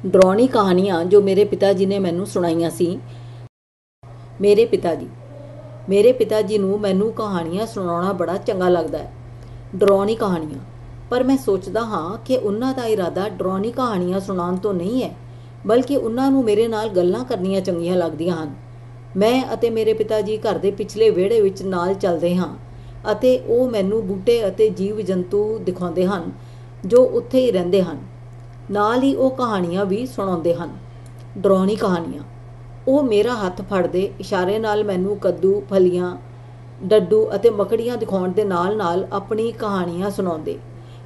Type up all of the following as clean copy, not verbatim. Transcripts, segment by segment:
ਡਰਾਉਣੀ ਕਹਾਣੀਆਂ ਜੋ ਮੇਰੇ ਪਿਤਾ ਜੀ ਨੇ ਮੈਨੂੰ ਸੁਣਾਈਆਂ ਸੀ। ਮੇਰੇ ਪਿਤਾ ਜੀ ਨੂੰ ਮੈਨੂੰ ਕਹਾਣੀਆਂ ਸੁਣਾਉਣਾ ਬੜਾ ਚੰਗਾ ਲੱਗਦਾ ਹੈ, ਡਰਾਉਣੀ ਕਹਾਣੀਆਂ। ਪਰ ਮੈਂ ਸੋਚਦਾ ਹਾਂ ਕਿ ਉਹਨਾਂ ਦਾ ਇਰਾਦਾ ਡਰਾਉਣੀ ਕਹਾਣੀਆਂ ਸੁਣਾਉਣ ਤੋਂ ਨਹੀਂ ਹੈ, ਬਲਕਿ ਉਹਨਾਂ ਨੂੰ ਮੇਰੇ ਨਾਲ ਗੱਲਾਂ ਕਰਨੀਆਂ ਚੰਗੀਆਂ ਲੱਗਦੀਆਂ ਹਨ। ਮੈਂ ਅਤੇ ਮੇਰੇ ਪਿਤਾ ਜੀ ਘਰ ਦੇ ਪਿਛਲੇ ਵਿਹੜੇ ਵਿੱਚ ਨਾਲ ਚੱਲਦੇ ਹਾਂ ਅਤੇ ਉਹ ਮੈਨੂੰ ਬੂਟੇ ਅਤੇ ਜੀਵ ਜੰਤੂ ਦਿਖਾਉਂਦੇ ਹਨ ਜੋ ਉੱਥੇ ਹੀ ਰਹਿੰਦੇ ਹਨ। ਨਾਲ ਹੀ ਉਹ ਕਹਾਣੀਆਂ ਵੀ ਸੁਣਾਉਂਦੇ ਹਨ, ਡਰਾਉਣੀ ਕਹਾਣੀਆਂ। ਉਹ ਮੇਰਾ ਹੱਥ ਫੜਦੇ, ਇਸ਼ਾਰੇ ਨਾਲ ਮੈਨੂੰ ਕੱਦੂ, ਫਲੀਆਂ, ਡੱਡੂ ਅਤੇ ਮੱਕੜੀਆਂ ਦਿਖਾਉਣ ਦੇ ਨਾਲ ਨਾਲ ਆਪਣੀ ਕਹਾਣੀਆਂ ਸੁਣਾਉਂਦੇ।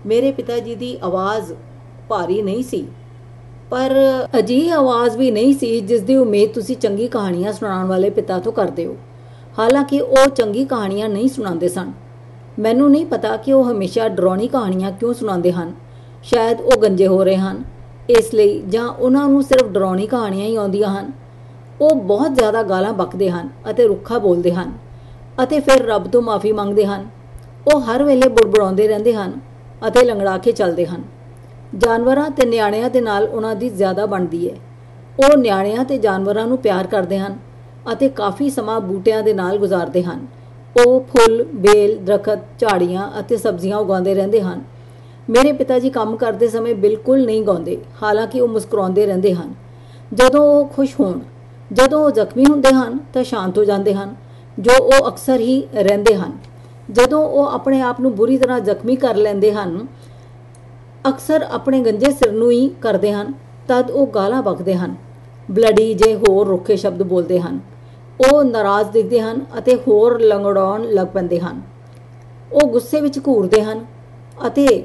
ਮੇਰੇ ਪਿਤਾ ਜੀ ਦੀ ਆਵਾਜ਼ ਭਾਰੀ ਨਹੀਂ ਸੀ, ਪਰ ਅਜਿਹੀ ਆਵਾਜ਼ ਵੀ ਨਹੀਂ ਸੀ ਜਿਸ ਦੀ ਉਮੀਦ ਤੁਸੀਂ ਚੰਗੀ ਕਹਾਣੀਆਂ ਸੁਣਾਉਣ ਵਾਲੇ ਪਿਤਾ ਤੋਂ ਕਰਦੇ ਹੋ। ਹਾਲਾਂਕਿ ਉਹ ਚੰਗੀ ਕਹਾਣੀਆਂ ਨਹੀਂ ਸੁਣਾਉਂਦੇ ਸਨ। ਮੈਨੂੰ ਨਹੀਂ ਪਤਾ ਕਿ ਉਹ ਹਮੇਸ਼ਾ ਡਰਾਉਣੀ ਕਹਾਣੀਆਂ ਕਿਉਂ ਸੁਣਾਉਂਦੇ ਹਨ। ਸ਼ਾਇਦ ਉਹ ਗੰਜੇ ਹੋ ਰਹੇ ਹਨ ਇਸ ਲਈ, ਜਾਂ ਉਹਨਾਂ ਨੂੰ ਸਿਰਫ ਡਰਾਉਣੀ ਕਹਾਣੀਆਂ ਹੀ ਆਉਂਦੀਆਂ ਹਨ। ਉਹ ਬਹੁਤ ਜ਼ਿਆਦਾ ਗਾਲਾਂ ਬਕਦੇ ਹਨ ਅਤੇ ਰੁੱਖਾ ਬੋਲਦੇ ਹਨ ਅਤੇ ਫਿਰ ਰੱਬ ਤੋਂ ਮਾਫੀ ਮੰਗਦੇ ਹਨ। ਉਹ ਹਰ ਵੇਲੇ ਬੁੜਬੁੜਾਉਂਦੇ ਰਹਿੰਦੇ ਹਨ ਅਤੇ ਲੰਗੜਾ ਕੇ ਚੱਲਦੇ ਹਨ। ਜਾਨਵਰਾਂ ਤੇ ਨਿਆਣਿਆਂ ਦੇ ਨਾਲ ਉਹਨਾਂ ਦੀ ਜ਼ਿਆਦਾ ਬਣਦੀ ਹੈ। ਉਹ ਨਿਆਣਿਆਂ ਤੇ ਜਾਨਵਰਾਂ ਨੂੰ ਪਿਆਰ ਕਰਦੇ ਹਨ ਅਤੇ ਕਾਫੀ ਸਮਾਂ ਬੂਟਿਆਂ ਦੇ ਨਾਲ ਗੁਜ਼ਾਰਦੇ ਹਨ। ਉਹ ਫੁੱਲ, ਬੇਲ, ਦਰਖਤ, ਝਾੜੀਆਂ ਅਤੇ ਸਬਜ਼ੀਆਂ ਉਗਾਉਂਦੇ ਰਹਿੰਦੇ ਹਨ। ਮੇਰੇ ਪਿਤਾ ਜੀ ਕੰਮ ਕਰਦੇ ਸਮੇਂ ਬਿਲਕੁਲ ਨਹੀਂ ਗਾਉਂਦੇ, ਹਾਲਾਂਕਿ ਉਹ ਮੁਸਕਰਾਉਂਦੇ ਰਹਿੰਦੇ ਹਨ ਜਦੋਂ ਉਹ ਖੁਸ਼ ਹੋਣ। ਜਦੋਂ ਉਹ ਜ਼ਖਮੀ ਹੁੰਦੇ ਹਨ ਤਾਂ ਸ਼ਾਂਤ ਹੋ ਜਾਂਦੇ ਹਨ, ਜੋ ਉਹ ਅਕਸਰ ਹੀ ਰਹਿੰਦੇ ਹਨ। ਜਦੋਂ ਉਹ ਆਪਣੇ ਆਪ ਨੂੰ ਬੁਰੀ ਤਰ੍ਹਾਂ ਜ਼ਖਮੀ ਕਰ ਲੈਂਦੇ ਹਨ, ਅਕਸਰ ਆਪਣੇ ਗੰਜੇ ਸਿਰ ਨੂੰ ਹੀ ਕਰਦੇ ਹਨ, ਤਦ ਉਹ ਗਾਲਾਂ ਬਕਦੇ ਹਨ, ਬਲੱਡੀ ਜੇ ਹੋਰ ਰੁੱਖੇ ਸ਼ਬਦ ਬੋਲਦੇ ਹਨ। ਉਹ ਨਾਰਾਜ਼ ਦਿਖਦੇ ਹਨ ਅਤੇ ਹੋਰ ਲੰਗੜਾਉਣ ਲੱਗ ਪੈਂਦੇ ਹਨ। ਉਹ ਗੁੱਸੇ ਵਿੱਚ ਘੂਰਦੇ ਹਨ ਅਤੇ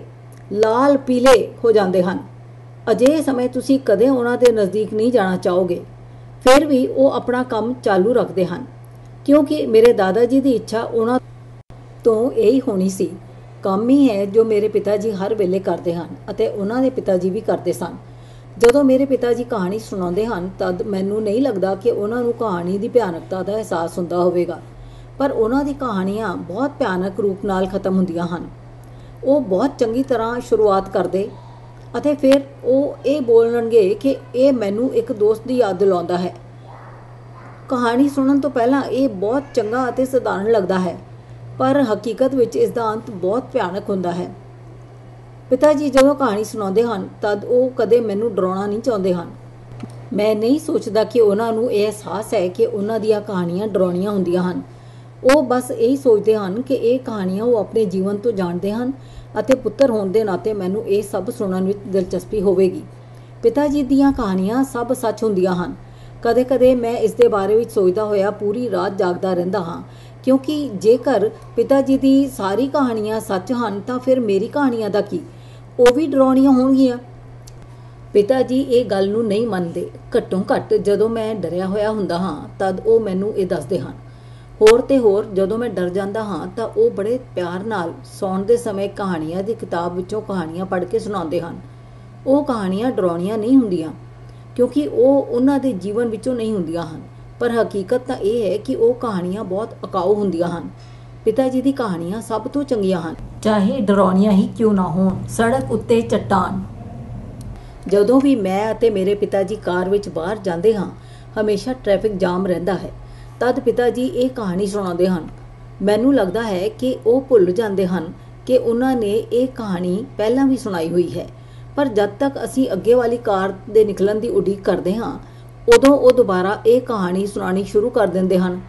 ਲਾਲ ਪੀਲੇ ਹੋ ਜਾਂਦੇ ਹਨ। ਅਜਿਹੇ ਸਮੇਂ ਤੁਸੀਂ ਕਦੇ ਉਹਨਾਂ ਦੇ ਨਜ਼ਦੀਕ ਨਹੀਂ ਜਾਣਾ ਚਾਹੋਗੇ। ਫਿਰ ਵੀ ਉਹ ਆਪਣਾ ਕੰਮ ਚਾਲੂ ਰੱਖਦੇ ਹਨ, ਕਿਉਂਕਿ ਮੇਰੇ ਦਾਦਾ ਜੀ ਦੀ ਇੱਛਾ ਉਹਨਾਂ ਤੋਂ ਇਹੀ ਹੋਣੀ ਸੀ। ਕੰਮ ਹੀ ਹੈ ਜੋ ਮੇਰੇ ਪਿਤਾ ਜੀ ਹਰ ਵੇਲੇ ਕਰਦੇ ਹਨ ਅਤੇ ਉਹਨਾਂ ਦੇ ਪਿਤਾ ਜੀ ਵੀ ਕਰਦੇ ਸਨ। ਜਦੋਂ ਮੇਰੇ ਪਿਤਾ ਜੀ ਕਹਾਣੀ ਸੁਣਾਉਂਦੇ ਹਨ ਤਦ ਮੈਨੂੰ ਨਹੀਂ ਲੱਗਦਾ ਕਿ ਉਹਨਾਂ ਨੂੰ ਕਹਾਣੀ ਦੀ ਭਿਆਨਕਤਾ ਦਾ ਅਹਿਸਾਸ ਹੁੰਦਾ ਹੋਵੇਗਾ, ਪਰ ਉਹਨਾਂ ਦੀ ਕਹਾਣੀਆਂ ਬਹੁਤ ਭਿਆਨਕ ਰੂਪ ਨਾਲ ਖਤਮ ਹੁੰਦੀਆਂ ਹਨ। ਉਹ ਬਹੁਤ ਚੰਗੀ ਤਰ੍ਹਾਂ ਸ਼ੁਰੂਆਤ ਕਰਦੇ ਅਤੇ ਫਿਰ ਉਹ ਇਹ ਬੋਲਣਗੇ ਕਿ ਇਹ ਮੈਨੂੰ ਇੱਕ ਦੋਸਤ ਦੀ ਯਾਦ ਦਿਲਾਉਂਦਾ ਹੈ। ਕਹਾਣੀ ਸੁਣਨ ਤੋਂ ਪਹਿਲਾਂ ਇਹ ਬਹੁਤ ਚੰਗਾ ਅਤੇ ਸਧਾਰਨ ਲੱਗਦਾ ਹੈ, ਪਰ ਹਕੀਕਤ ਵਿੱਚ ਇਸ ਦਾ ਅੰਤ ਬਹੁਤ ਭਿਆਨਕ ਹੁੰਦਾ ਹੈ। ਪਿਤਾ ਜੀ ਜਦੋਂ ਕਹਾਣੀ ਸੁਣਾਉਂਦੇ ਹਨ ਤਦ ਉਹ ਕਦੇ ਮੈਨੂੰ ਡਰਾਉਣਾ ਨਹੀਂ ਚਾਹੁੰਦੇ ਹਨ। ਮੈਂ ਨਹੀਂ ਸੋਚਦਾ ਕਿ ਉਹਨਾਂ ਨੂੰ ਇਹ ਅਹਿਸਾਸ ਹੈ ਕਿ ਉਹਨਾਂ ਦੀਆਂ ਕਹਾਣੀਆਂ ਡਰਾਉਣੀਆਂ ਹੁੰਦੀਆਂ ਹਨ। ਉਹ ਬਸ ਇਹੀ ਸੋਚਦੇ ਹਨ ਕਿ ਇਹ ਕਹਾਣੀਆਂ ਉਹ ਆਪਣੇ ਜੀਵਨ ਤੋਂ ਜਾਣਦੇ ਹਨ ਅਤੇ ਪੁੱਤਰ ਹੋਣ ਦੇ ਨਾਤੇ ਮੈਨੂੰ ਇਹ ਸਭ ਸੁਣਨ ਵਿੱਚ ਦਿਲਚਸਪੀ ਹੋਵੇਗੀ। ਪਿਤਾ ਜੀ ਦੀਆਂ ਕਹਾਣੀਆਂ ਸਭ ਸੱਚ ਹੁੰਦੀਆਂ ਹਨ। ਕਦੇ ਕਦੇ ਮੈਂ ਇਸ ਦੇ ਬਾਰੇ ਵਿੱਚ ਸੋਚਦਾ ਹੋਇਆ ਪੂਰੀ ਰਾਤ ਜਾਗਦਾ ਰਹਿੰਦਾ ਹਾਂ, ਕਿਉਂਕਿ ਜੇਕਰ ਪਿਤਾ ਜੀ ਦੀ ਸਾਰੀ ਕਹਾਣੀਆਂ ਸੱਚ ਹਨ ਤਾਂ ਫਿਰ ਮੇਰੀ ਕਹਾਣੀਆਂ ਦਾ ਕੀ? ਉਹ ਵੀ ਡਰਾਉਣੀਆਂ ਹੋਣਗੀਆਂ। ਪਿਤਾ ਜੀ ਇਹ ਗੱਲ ਨੂੰ ਨਹੀਂ ਮੰਨਦੇ। ਘੱਟੋ ਘੱਟ ਜਦੋਂ ਮੈਂ ਡਰਿਆ ਹੋਇਆ ਹੁੰਦਾ ਹਾਂ ਤਦ ਉਹ ਮੈਨੂੰ ਇਹ ਦੱਸਦੇ ਹਨ। ਹੋਰ ਤੇ ਹੋਰ ਜਦੋਂ ਮੈਂ ਡਰ ਜਾਂਦਾ ਹਾਂ ਤਾਂ ਉਹ ਬੜੇ ਪਿਆਰ ਨਾਲ ਸੌਣ ਦੇ ਸਮੇਂ ਕਹਾਣੀਆਂ ਦੀ ਕਿਤਾਬ ਵਿੱਚੋਂ ਕਹਾਣੀਆਂ ਪੜ੍ਹ ਕੇ ਸੁਣਾਉਂਦੇ ਹਨ। ਉਹ ਕਹਾਣੀਆਂ ਡਰਾਉਣੀਆਂ ਨਹੀਂ ਹੁੰਦੀਆਂ, ਕਿਉਂਕਿ ਉਹ ਉਹਨਾਂ ਦੇ ਜੀਵਨ ਵਿੱਚੋਂ ਨਹੀਂ ਹੁੰਦੀਆਂ ਹਨ, ਪਰ ਹਕੀਕਤ ਤਾਂ ਇਹ ਹੈ ਕਿ ਉਹ ਕਹਾਣੀਆਂ ਬਹੁਤ ਅਕਾਊ ਹੁੰਦੀਆਂ ਹਨ। ਪਿਤਾ ਜੀ ਦੀ ਕਹਾਣੀਆਂ ਸਭ ਤੋਂ ਚੰਗੀਆਂ ਹਨ, ਚਾਹੇ ਡਰਾਉਣੀਆਂ ਹੀ ਕਿਉਂ ਨਾ ਹੋਣ। ਸੜਕ ਉੱਤੇ ਚੱਟਾਨ। ਜਦੋਂ ਵੀ ਮੈਂ ਅਤੇ ਮੇਰੇ ਪਿਤਾ ਜੀ ਕਾਰ ਵਿੱਚ ਬਾਹਰ ਜਾਂਦੇ ਹਾਂ, ਹਮੇਸ਼ਾ ਟ੍ਰੈਫਿਕ ਜਾਮ ਰਹਿੰਦਾ ਹੈ। ਤਦ ਪਿਤਾ ਜੀ ਇਹ ਕਹਾਣੀ ਸੁਣਾਉਂਦੇ ਹਨ। ਮੈਨੂੰ ਲੱਗਦਾ ਹੈ ਕਿ ਉਹ ਭੁੱਲ ਜਾਂਦੇ ਹਨ ਕਿ ਉਹਨਾਂ ਨੇ ਇਹ ਕਹਾਣੀ ਪਹਿਲਾਂ ਵੀ ਸੁਣਾਈ ਹੋਈ ਹੈ, ਪਰ ਜਦ ਤੱਕ ਅਸੀਂ ਅੱਗੇ ਵਾਲੀ ਕਾਰ ਦੇ ਨਿਕਲਣ ਦੀ ਉਡੀਕ ਕਰਦੇ ਹਾਂ ਉਦੋਂ ਉਹ ਦੁਬਾਰਾ ਇਹ ਕਹਾਣੀ ਸੁਣਾਉਣੀ ਸ਼ੁਰੂ ਕਰ ਦਿੰਦੇ ਹਨ।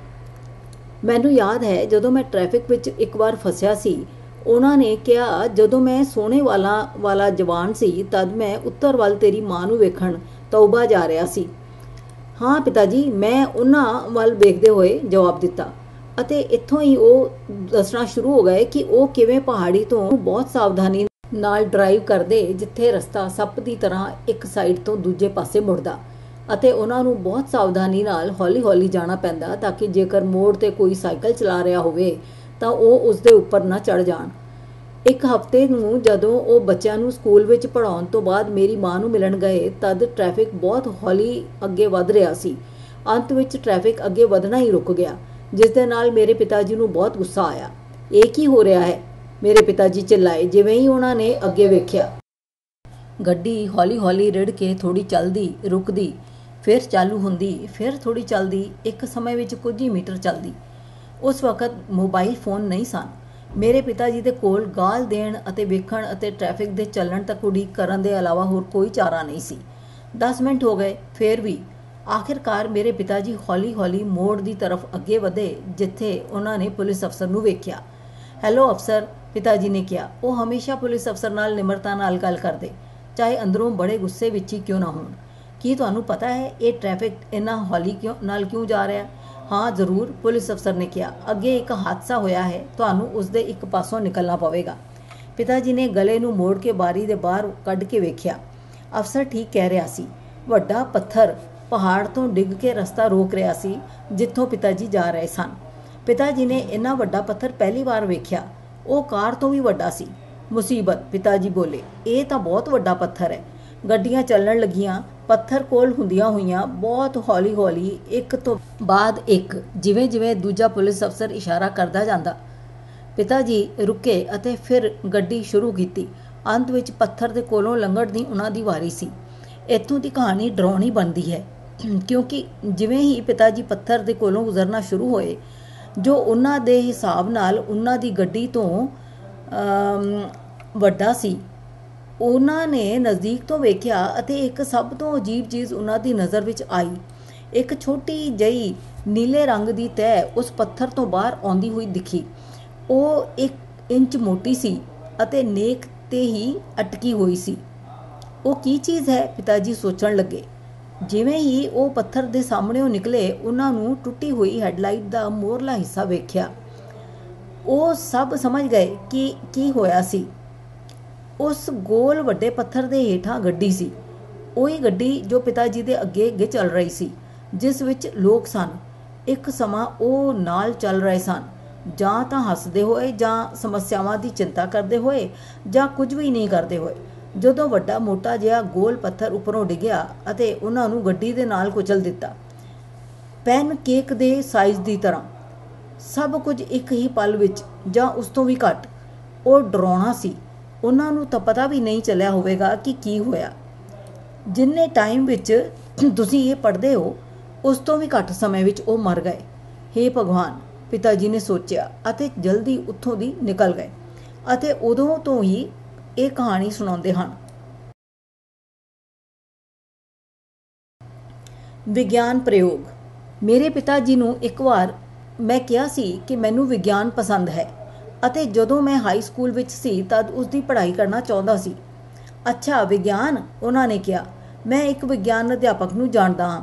ਮੈਨੂੰ ਯਾਦ ਹੈ ਜਦੋਂ ਮੈਂ ਟ੍ਰੈਫਿਕ ਵਿੱਚ ਇੱਕ ਵਾਰ ਫਸਿਆ ਸੀ, ਉਹਨਾਂ ਨੇ ਕਿਹਾ, ਜਦੋਂ ਮੈਂ ਸੋਹਣੇ ਵਾਲਾ ਜਵਾਨ ਸੀ ਤਦ ਮੈਂ ਉੱਤਰ ਵੱਲ ਤੇਰੀ ਮਾਂ ਨੂੰ ਵੇਖਣ ਤੌਬਾ ਜਾ ਰਿਹਾ ਸੀ। ਹਾਂ ਪਿਤਾ ਜੀ, ਮੈਂ ਉਹਨਾਂ ਵੱਲ ਵੇਖਦੇ ਹੋਏ ਜਵਾਬ ਦਿੱਤਾ, ਅਤੇ ਇੱਥੋਂ ਹੀ ਉਹ ਦੱਸਣਾ ਸ਼ੁਰੂ ਹੋ ਗਏ ਕਿ ਉਹ ਕਿਵੇਂ ਪਹਾੜੀ ਤੋਂ ਬਹੁਤ ਸਾਵਧਾਨੀ ਨਾਲ ਡਰਾਈਵ ਕਰਦੇ, ਜਿੱਥੇ ਰਸਤਾ ਸੱਪ ਦੀ ਤਰ੍ਹਾਂ ਇੱਕ ਸਾਈਡ ਤੋਂ ਦੂਜੇ ਪਾਸੇ ਮੁੜਦਾ, ਅਤੇ ਉਹਨਾਂ ਨੂੰ ਬਹੁਤ ਸਾਵਧਾਨੀ ਨਾਲ ਹੌਲੀ ਹੌਲੀ ਜਾਣਾ ਪੈਂਦਾ ਤਾਂ ਕਿ ਜੇਕਰ ਮੋੜ ਤੇ ਕੋਈ ਸਾਈਕਲ ਚਲਾ ਰਿਹਾ ਹੋਵੇ ਤਾਂ ਉਹ ਉਸ ਦੇ ਉੱਪਰ ਨਾ ਚੜ ਜਾਣ। ਇੱਕ ਹਫ਼ਤੇ ਨੂੰ ਜਦੋਂ ਉਹ ਬੱਚਿਆਂ ਨੂੰ ਸਕੂਲ ਵਿੱਚ ਪੜ੍ਹਾਉਣ ਤੋਂ ਬਾਅਦ ਮੇਰੀ ਮਾਂ ਨੂੰ ਮਿਲਣ ਗਏ ਤਦ ਟ੍ਰੈਫਿਕ ਬਹੁਤ ਹੌਲੀ ਅੱਗੇ ਵਧ ਰਿਹਾ ਸੀ। ਅੰਤ ਵਿੱਚ ਟ੍ਰੈਫਿਕ ਅੱਗੇ ਵਧਣਾ ਹੀ ਰੁਕ ਗਿਆ, ਜਿਸ ਦੇ ਨਾਲ ਮੇਰੇ ਪਿਤਾ ਜੀ ਨੂੰ ਬਹੁਤ ਗੁੱਸਾ ਆਇਆ। ਇਹ ਕੀ ਹੋ ਰਿਹਾ ਹੈ? ਮੇਰੇ ਪਿਤਾ ਜੀ ਚਿল্ਲਾਏ ਜਿਵੇਂ ਹੀ ਉਹਨਾਂ ਨੇ ਅੱਗੇ ਵੇਖਿਆ। ਗੱਡੀ ਹੌਲੀ ਹੌਲੀ ਰਿੜ ਕੇ ਥੋੜੀ ਚੱਲਦੀ, ਰੁਕਦੀ, ਫਿਰ ਚਾਲੂ ਹੁੰਦੀ, ਫਿਰ ਥੋੜੀ ਚੱਲਦੀ, ਇੱਕ ਸਮੇਂ ਵਿੱਚ ਕੁਝ ਹੀ ਮੀਟਰ ਚੱਲਦੀ। ਉਸ ਵਕਤ ਮੋਬਾਈਲ ਫੋਨ ਨਹੀਂ ਸਨ। ਮੇਰੇ ਪਿਤਾ ਜੀ ਦੇ ਕੋਲ ਗਾਲ ਦੇਣ ਅਤੇ ਵੇਖਣ ਅਤੇ ਟ੍ਰੈਫਿਕ ਦੇ ਚੱਲਣ ਤੱਕ ਉਡੀਕ ਕਰਨ ਦੇ ਇਲਾਵਾ ਹੋਰ ਕੋਈ ਚਾਰਾ ਨਹੀਂ ਸੀ। 10 ਮਿੰਟ ਹੋ ਗਏ, ਫਿਰ ਵੀ। ਆਖਿਰਕਾਰ ਮੇਰੇ ਪਿਤਾ ਜੀ ਹੌਲੀ ਹੌਲੀ ਮੋੜ ਦੀ ਤਰਫ ਅੱਗੇ ਵਧੇ ਜਿੱਥੇ ਉਹਨਾਂ ਨੇ ਪੁਲਿਸ ਅਫਸਰ ਨੂੰ ਵੇਖਿਆ। ਹੈਲੋ ਅਫਸਰ, ਪਿਤਾ ਜੀ ਨੇ ਕਿਹਾ। ਉਹ ਹਮੇਸ਼ਾ ਪੁਲਿਸ ਅਫਸਰ ਨਾਲ ਨਿਮਰਤਾ ਨਾਲ ਗੱਲ ਕਰਦੇ, ਚਾਹੇ ਅੰਦਰੋਂ ਬੜੇ ਗੁੱਸੇ ਵਿੱਚ ਹੀ ਕਿਉਂ ਨਾ ਹੋਣ। ਕੀ ਤੁਹਾਨੂੰ ਪਤਾ ਹੈ ਇਹ ਟ੍ਰੈਫਿਕ ਇੰਨਾ ਹੌਲੀ ਕਿਉਂ ਜਾ ਰਿਹਾ? ਹਾਂ ਜ਼ਰੂਰ, ਪੁਲਿਸ ਅਫਸਰ ਨੇ ਕਿਹਾ। ਅੱਗੇ ਇੱਕ ਹਾਦਸਾ ਹੋਇਆ ਹੈ, ਤੁਹਾਨੂੰ ਉਸਦੇ ਇੱਕ ਪਾਸੋਂ ਨਿਕਲਣਾ ਪਵੇਗਾ। ਪਿਤਾ ਜੀ ਨੇ ਗਲੇ ਨੂੰ ਮੋੜ ਕੇ ਬਾਰੀ ਦੇ ਬਾਹਰ ਕੱਢ ਕੇ ਵੇਖਿਆ। ਅਫਸਰ ਠੀਕ ਕਹਿ ਰਿਹਾ ਸੀ। ਵੱਡਾ ਪੱਥਰ ਪਹਾੜ ਤੋਂ ਡਿੱਗ ਕੇ ਰਸਤਾ ਰੋਕ ਰਿਹਾ ਸੀ ਜਿੱਥੋਂ ਪਿਤਾ ਜੀ ਜਾ ਰਹੇ ਸਨ। ਪਿਤਾ ਜੀ ਨੇ ਇੰਨਾ ਵੱਡਾ ਪੱਥਰ ਪਹਿਲੀ ਵਾਰ ਵੇਖਿਆ। ਉਹ ਕਾਰ ਤੋਂ ਵੀ ਵੱਡਾ ਸੀ। ਮੁਸੀਬਤ, ਪਿਤਾ ਜੀ ਬੋਲੇ। ਇਹ ਤਾਂ ਬਹੁਤ ਵੱਡਾ ਪੱਥਰ ਹੈ। ਗੱਡੀਆਂ ਚੱਲਣ ਲੱਗੀਆਂ। ਪੱਥਰ ਕੋਲ ਹੁੰਦੀਆਂ ਹੋਈਆਂ ਬਹੁਤ ਹੌਲੀ ਹੌਲੀ ਇੱਕ ਤੋਂ ਬਾਅਦ ਇੱਕ, ਜਿਵੇਂ ਜਿਵੇਂ ਦੂਜਾ ਪੁਲਿਸ ਅਫਸਰ ਇਸ਼ਾਰਾ ਕਰਦਾ ਜਾਂਦਾ, ਪਿਤਾ ਜੀ ਰੁਕੇ ਅਤੇ ਫਿਰ ਗੱਡੀ ਸ਼ੁਰੂ ਕੀਤੀ। ਅੰਤ ਵਿੱਚ ਪੱਥਰ ਦੇ ਕੋਲੋਂ ਲੰਘਣ ਦੀ ਉਹਨਾਂ ਦੀ ਵਾਰੀ ਸੀ। ਇੱਥੋਂ ਦੀ ਕਹਾਣੀ ਡਰਾਉਣੀ ਬਣਦੀ ਹੈ ਕਿਉਂਕਿ ਜਿਵੇਂ ਹੀ ਪਿਤਾ ਜੀ ਪੱਥਰ ਦੇ ਕੋਲੋਂ ਗੁਜ਼ਰਨਾ ਸ਼ੁਰੂ ਹੋਏ, ਜੋ ਉਹਨਾਂ ਦੇ ਹਿਸਾਬ ਨਾਲ ਉਹਨਾਂ ਦੀ ਗੱਡੀ ਤੋਂ ਵੱਡਾ ਸੀ, ਉਹਨਾਂ ਨੇ ਨਜ਼ਦੀਕ ਤੋਂ ਵੇਖਿਆ ਅਤੇ ਇੱਕ ਸਭ ਤੋਂ ਅਜੀਬ ਚੀਜ਼ ਉਹਨਾਂ ਦੀ ਨਜ਼ਰ ਵਿੱਚ ਆਈ। ਇੱਕ ਛੋਟੀ ਜਿਹੀ ਨੀਲੇ ਰੰਗ ਦੀ ਤਹਿ ਉਸ ਪੱਥਰ ਤੋਂ ਬਾਹਰ ਆਉਂਦੀ ਹੋਈ ਦਿਖੀ। ਉਹ 1 ਇੰਚ ਮੋਟੀ ਸੀ ਅਤੇ ਨੇਕ ਤੇ ਹੀ ਅਟਕੀ ਹੋਈ ਸੀ। ਉਹ ਕੀ ਚੀਜ਼ ਹੈ? ਪਿਤਾ ਜੀ ਸੋਚਣ ਲੱਗੇ। ਜਿਵੇਂ ਹੀ ਉਹ ਪੱਥਰ ਦੇ ਸਾਹਮਣੇੋਂ ਨਿਕਲੇ, ਉਹਨਾਂ ਨੂੰ ਟੁੱਟੀ ਹੋਈ ਹੈਡਲਾਈਟ ਦਾ ਮੋਹਰਲਾ ਹਿੱਸਾ ਵੇਖਿਆ। ਉਹ ਸਭ ਸਮਝ ਗਏ ਕਿ ਕੀ ਹੋਇਆ ਸੀ। ਉਸ ਗੋਲ ਵੱਡੇ ਪੱਥਰ ਦੇ ਹੇਠਾਂ ਗੱਡੀ ਸੀ। ਉਹੀ ਗੱਡੀ ਜੋ ਪਿਤਾ ਜੀ ਦੇ ਅੱਗੇ ਅੱਗੇ ਚੱਲ ਰਹੀ ਸੀ, ਜਿਸ ਵਿੱਚ ਲੋਕ ਸਨ। ਇੱਕ ਸਮਾਂ ਉਹ ਨਾਲ ਚੱਲ ਰਹੇ ਸਨ, ਜਾਂ ਤਾਂ ਹੱਸਦੇ ਹੋਏ, ਜਾਂ ਸਮੱਸਿਆਵਾਂ ਦੀ ਚਿੰਤਾ ਕਰਦੇ ਹੋਏ, ਜਾਂ ਕੁਝ ਵੀ ਨਹੀਂ ਕਰਦੇ ਹੋਏ। ਜਦੋਂ ਵੱਡਾ ਮੋਟਾ ਜਿਹਾ ਗੋਲ ਪੱਥਰ ਉੱਪਰੋਂ ਡਿੱਗਿਆ ਅਤੇ ਉਹਨਾਂ ਨੂੰ ਗੱਡੀ ਦੇ ਨਾਲ ਕੁਚਲ ਦਿੱਤਾ, ਪੈਨ ਕੇਕ ਦੇ ਸਾਈਜ਼ ਦੀ ਤਰ੍ਹਾਂ। ਸਭ ਕੁਝ ਇੱਕ ਹੀ ਪਲ ਵਿੱਚ, ਜਾਂ ਉਸ ਤੋਂ ਵੀ ਘੱਟ। ਉਹ ਡਰਾਉਣਾ ਸੀ। ਉਹਨਾਂ ਨੂੰ ਤਾਂ ਪਤਾ ਵੀ ਨਹੀਂ ਚੱਲਿਆ ਹੋਵੇਗਾ ਕਿ ਕੀ ਹੋਇਆ। ਜਿੰਨੇ ਟਾਈਮ ਵਿੱਚ ਤੁਸੀਂ ਇਹ ਪੜ੍ਹਦੇ ਹੋ, ਉਸ ਤੋਂ ਵੀ ਘੱਟ ਸਮੇਂ ਵਿੱਚ ਉਹ ਮਰ ਗਏ। ਹੇ ਭਗਵਾਨ, ਪਿਤਾ ਜੀ ਨੇ ਸੋਚਿਆ ਅਤੇ ਜਲਦੀ ਉੱਥੋਂ ਦੀ ਨਿਕਲ ਗਏ। ਅਤੇ ਉਦੋਂ ਤੋਂ ਹੀ ਇਹ ਕਹਾਣੀ ਸੁਣਾਉਂਦੇ ਹਨ। ਵਿਗਿਆਨ ਪ੍ਰਯੋਗ। ਮੇਰੇ ਪਿਤਾ ਜੀ ਨੂੰ ਇੱਕ ਵਾਰ ਮੈਂ ਕਿਹਾ ਸੀ ਕਿ ਮੈਨੂੰ ਵਿਗਿਆਨ ਪਸੰਦ ਹੈ ਅਤੇ ਜਦੋਂ ਮੈਂ ਹਾਈ ਸਕੂਲ ਵਿੱਚ ਸੀ ਤਦ ਉਸ ਦੀ ਪੜ੍ਹਾਈ ਕਰਨਾ ਚਾਹੁੰਦਾ ਸੀ। ਅੱਛਾ, ਵਿਗਿਆਨ? ਉਹਨਾਂ ਨੇ ਕਿਹਾ। ਮੈਂ ਇੱਕ ਵਿਗਿਆਨ ਅਧਿਆਪਕ ਨੂੰ ਜਾਣਦਾ ਹਾਂ।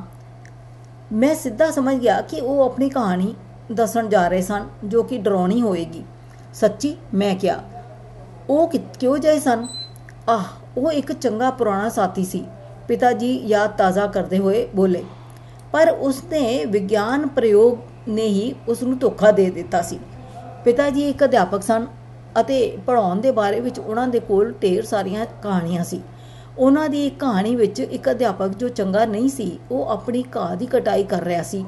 ਮੈਂ ਸਿੱਧਾ ਸਮਝ ਗਿਆ ਕਿ ਉਹ ਆਪਣੀ ਕਹਾਣੀ ਦੱਸਣ ਜਾ ਰਹੇ ਸਨ ਜੋ ਕਿ ਡਰਾਉਣੀ ਹੋਏਗੀ। ਸੱਚੀ? ਮੈਂ ਕਿਹਾ। ਉਹ ਕਿਉਂ ਜਿਹੇ ਸਨ? ਉਹ ਇੱਕ ਚੰਗਾ ਪੁਰਾਣਾ ਸਾਥੀ ਸੀ, ਪਿਤਾ ਜੀ ਯਾਦ ਤਾਜ਼ਾ ਕਰਦੇ ਹੋਏ ਬੋਲੇ। ਪਰ ਉਸਨੇ ਵਿਗਿਆਨ ਪ੍ਰਯੋਗ ਨੇ ਹੀ ਉਸ ਨੂੰ ਧੋਖਾ ਦੇ ਦਿੱਤਾ ਸੀ। ਪਿਤਾ ਜੀ ਇੱਕ ਅਧਿਆਪਕ ਸਨ ਅਤੇ ਪੜ੍ਹਾਉਣ ਦੇ ਬਾਰੇ ਵਿੱਚ ਉਹਨਾਂ ਦੇ ਕੋਲ ਢੇਰ ਸਾਰੀਆਂ ਕਹਾਣੀਆਂ ਸੀ। ਉਹਨਾਂ ਦੀ ਇੱਕ ਕਹਾਣੀ ਵਿੱਚ ਇੱਕ ਅਧਿਆਪਕ ਜੋ ਚੰਗਾ ਨਹੀਂ ਸੀ, ਉਹ ਆਪਣੀ ਘਾਹ ਦੀ ਕਟਾਈ ਕਰ ਰਿਹਾ ਸੀ,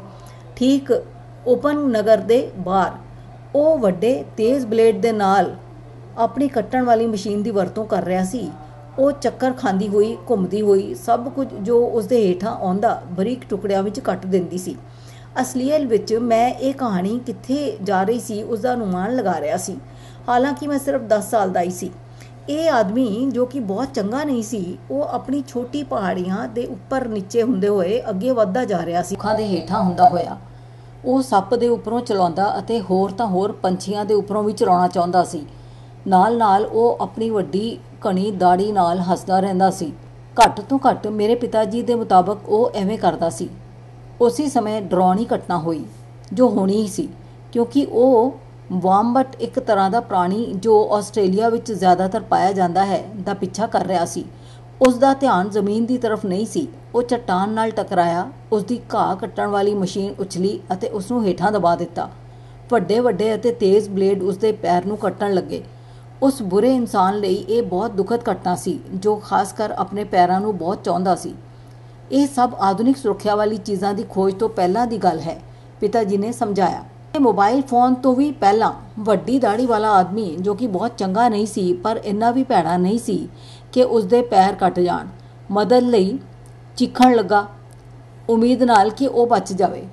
ਠੀਕ ਓਪਨ ਨਗਰ ਦੇ ਬਾਹਰ। ਉਹ ਵੱਡੇ ਤੇਜ਼ ਬਲੇਡ ਦੇ ਨਾਲ ਆਪਣੀ ਕੱਟਣ ਵਾਲੀ ਮਸ਼ੀਨ ਦੀ ਵਰਤੋਂ ਕਰ ਰਿਹਾ ਸੀ। ਉਹ ਚੱਕਰ ਖਾਂਦੀ ਹੋਈ, ਘੁੰਮਦੀ ਹੋਈ ਸਭ ਕੁਝ ਜੋ ਉਸਦੇ ਹੇਠਾਂ ਆਉਂਦਾ ਬਰੀਕ ਟੁਕੜਿਆਂ ਵਿੱਚ ਕੱਟ ਦਿੰਦੀ ਸੀ। ਅਸਲੀਅਤ ਵਿੱਚ ਮੈਂ ਇਹ ਕਹਾਣੀ ਕਿੱਥੇ ਜਾ ਰਹੀ ਸੀ ਉਸ ਦਾ ਅਨੁਮਾਨ ਲਗਾ ਰਿਹਾ ਸੀ, ਹਾਲਾਂਕਿ ਮੈਂ ਸਿਰਫ 10 ਸਾਲ ਦਾ ਹੀ ਸੀ। ਇਹ ਆਦਮੀ ਜੋ ਕਿ ਬਹੁਤ ਚੰਗਾ ਨਹੀਂ ਸੀ, ਉਹ ਆਪਣੀ ਛੋਟੀ ਪਹਾੜੀਆਂ ਦੇ ਉੱਪਰ ਨੀਚੇ ਹੁੰਦੇ ਹੋਏ ਅੱਗੇ ਵੱਧਦਾ ਜਾ ਰਿਹਾ ਸੀ। ਅੱਖਾਂ ਦੇ ਹੇਠਾਂ ਹੁੰਦਾ ਹੋਇਆ ਉਹ ਸੱਪ ਦੇ ਉੱਪਰੋਂ ਚਲਾਉਂਦਾ ਅਤੇ ਹੋਰ ਤਾਂ ਹੋਰ ਪੰਛੀਆਂ ਦੇ ਉੱਪਰੋਂ ਵੀ ਚਲਾਉਣਾ ਚਾਹੁੰਦਾ ਸੀ। ਨਾਲ ਨਾਲ ਉਹ ਆਪਣੀ ਵੱਡੀ ਘਣੀ ਦਾੜੀ ਨਾਲ ਹੱਸਦਾ ਰਹਿੰਦਾ ਸੀ। ਘੱਟ ਤੋਂ ਘੱਟ ਮੇਰੇ ਪਿਤਾ ਜੀ ਦੇ ਮੁਤਾਬਕ ਉਹ ਐਵੇਂ ਕਰਦਾ ਸੀ। ਉਸੇ ਸਮੇਂ ਡਰਾਉਣੀ ਘਟਨਾ ਹੋਈ ਜੋ ਹੋਣੀ ਹੀ ਸੀ, ਕਿਉਂਕਿ ਉਹ ਵਾਮਬਟ, ਇੱਕ ਤਰ੍ਹਾਂ ਦਾ ਪ੍ਰਾਣੀ ਜੋ ਆਸਟ੍ਰੇਲੀਆ ਵਿੱਚ ਜ਼ਿਆਦਾਤਰ ਪਾਇਆ ਜਾਂਦਾ ਹੈ, ਦਾ ਪਿੱਛਾ ਕਰ ਰਿਹਾ ਸੀ। ਉਸ ਦਾ ਧਿਆਨ ਜ਼ਮੀਨ ਦੀ ਤਰਫ ਨਹੀਂ ਸੀ। ਉਹ ਚੱਟਾਨ ਨਾਲ ਟਕਰਾਇਆ, ਉਸ ਦੀ ਘਾਹ ਕੱਟਣ ਵਾਲੀ ਮਸ਼ੀਨ ਉਛਲੀ ਅਤੇ ਉਸ ਨੂੰ ਹੇਠਾਂ ਦਬਾ ਦਿੱਤਾ। ਵੱਡੇ ਵੱਡੇ ਅਤੇ ਤੇਜ਼ ਬਲੇਡ ਉਸ ਦੇ ਪੈਰ ਨੂੰ ਕੱਟਣ ਲੱਗੇ। ਉਸ ਬੁਰੇ ਇਨਸਾਨ ਲਈ ਇਹ ਬਹੁਤ ਦੁਖਦ ਘਟਨਾ ਸੀ ਜੋ ਖਾਸ ਕਰ ਆਪਣੇ ਪੈਰਾਂ ਨੂੰ ਬਹੁਤ ਚਾਹੁੰਦਾ ਸੀ। ਇਹ ਸਭ ਆਧੁਨਿਕ ਸੁਰੱਖਿਆ ਵਾਲੀ ਚੀਜ਼ਾਂ ਦੀ ਖੋਜ ਤੋਂ ਪਹਿਲਾਂ ਦੀ ਗੱਲ ਹੈ, ਪਿਤਾ ਜੀ ਨੇ ਸਮਝਾਇਆ। ਮੋਬਾਈਲ ਫੋਨ ਤੋਂ ਵੀ ਪਹਿਲਾਂ ਵੱਡੀ ਦਾੜੀ ਵਾਲਾ ਆਦਮੀ, ਜੋ ਕਿ ਬਹੁਤ ਚੰਗਾ ਨਹੀਂ ਸੀ ਪਰ ਇੰਨਾ ਵੀ ਭੈੜਾ ਨਹੀਂ ਸੀ ਕਿ ਉਸਦੇ ਪੈਰ ਕੱਟ ਜਾਣ, ਮਦਦ ਲਈ ਚੀਖਣ ਲੱਗਾ, ਉਮੀਦ ਨਾਲ ਕਿ ਉਹ ਬਚ ਜਾਵੇ।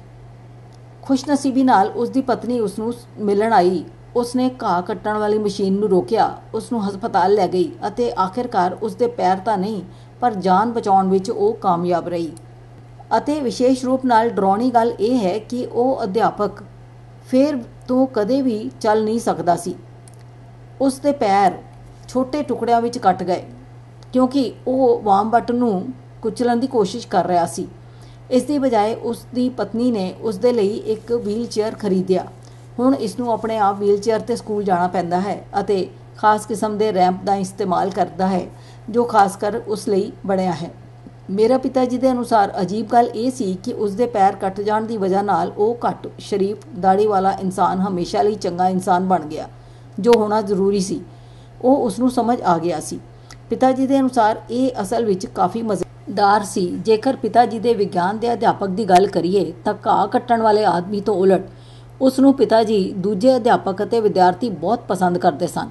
ਖੁਸ਼ਨਸੀਬੀ ਨਾਲ ਉਸਦੀ ਪਤਨੀ ਉਸਨੂੰ ਮਿਲਣ ਆਈ। ਉਸਨੇ ਘਾਹ ਕੱਟਣ ਵਾਲੀ ਮਸ਼ੀਨ ਨੂੰ ਰੋਕਿਆ, ਉਸਨੂੰ ਹਸਪਤਾਲ ਲੈ ਗਈ ਅਤੇ ਆਖਿਰਕਾਰ ਉਸਦੇ ਪੈਰ ਤਾਂ ਨਹੀਂ ਪਰ ਜਾਨ ਬਚਾਉਣ ਵਿੱਚ ਉਹ ਕਾਮਯਾਬ ਰਹੀ। ਅਤੇ ਵਿਸ਼ੇਸ਼ ਰੂਪ ਨਾਲ ਡਰਾਉਣੀ ਗੱਲ ਇਹ ਹੈ ਕਿ ਉਹ ਅਧਿਆਪਕ ਫਿਰ ਤੋਂ ਕਦੇ ਵੀ ਚੱਲ ਨਹੀਂ ਸਕਦਾ ਸੀ। ਉਸ ਦੇ ਪੈਰ ਛੋਟੇ ਟੁਕੜਿਆਂ ਵਿੱਚ ਕੱਟ ਗਏ ਕਿਉਂਕਿ ਉਹ ਵਾਮਬਟ ਨੂੰ ਕੁਚਲਣ ਦੀ ਕੋਸ਼ਿਸ਼ ਕਰ ਰਿਹਾ ਸੀ। ਇਸ ਦੀ ਬਜਾਏ ਉਸ ਦੀ ਪਤਨੀ ਨੇ ਉਸ ਦੇ ਲਈ ਇੱਕ ਵੀਲ ਚੇਅਰ ਖਰੀਦਿਆ। ਹੁਣ ਇਸ ਨੂੰ ਆਪਣੇ ਆਪ ਵੀਲ ਚੇਅਰ 'ਤੇ ਸਕੂਲ ਜਾਣਾ ਪੈਂਦਾ ਹੈ ਅਤੇ ਖਾਸ ਕਿਸਮ ਦੇ ਰੈਂਪ ਦਾ ਇਸਤੇਮਾਲ ਕਰਦਾ ਹੈ ਜੋ ਖਾਸ ਕਰ ਉਸ ਲਈ ਬਣਿਆ ਹੈ। ਮੇਰਾ ਪਿਤਾ ਜੀ ਦੇ ਅਨੁਸਾਰ ਅਜੀਬ ਗੱਲ ਇਹ ਸੀ ਕਿ ਉਸ ਦੇ ਪੈਰ ਕੱਟ ਜਾਣ ਦੀ ਵਜ੍ਹਾ ਨਾਲ ਉਹ ਘੱਟ ਸ਼ਰੀਫ ਦਾੜੀ ਵਾਲਾ ਇਨਸਾਨ ਹਮੇਸ਼ਾ ਲਈ ਚੰਗਾ ਇਨਸਾਨ ਬਣ ਗਿਆ, ਜੋ ਹੋਣਾ ਜ਼ਰੂਰੀ ਸੀ। ਉਹ ਉਸ ਨੂੰ ਸਮਝ ਆ ਗਿਆ ਸੀ। ਪਿਤਾ ਜੀ ਦੇ ਅਨੁਸਾਰ ਇਹ ਅਸਲ ਵਿੱਚ ਕਾਫੀ ਮਜ਼ੇਦਾਰ ਸੀ। ਜੇਕਰ ਪਿਤਾ ਜੀ ਦੇ ਵਿਗਿਆਨ ਦੇ ਅਧਿਆਪਕ ਦੀ ਗੱਲ ਕਰੀਏ ਤਾਂ ਘਾਹ ਕੱਟਣ ਵਾਲੇ ਆਦਮੀ ਤੋਂ ਉਲਟ ਉਸ ਨੂੰ ਪਿਤਾ ਜੀ ਦੂਜੇ ਅਧਿਆਪਕ ਅਤੇ ਵਿਦਿਆਰਥੀ ਬਹੁਤ ਪਸੰਦ ਕਰਦੇ ਸਨ,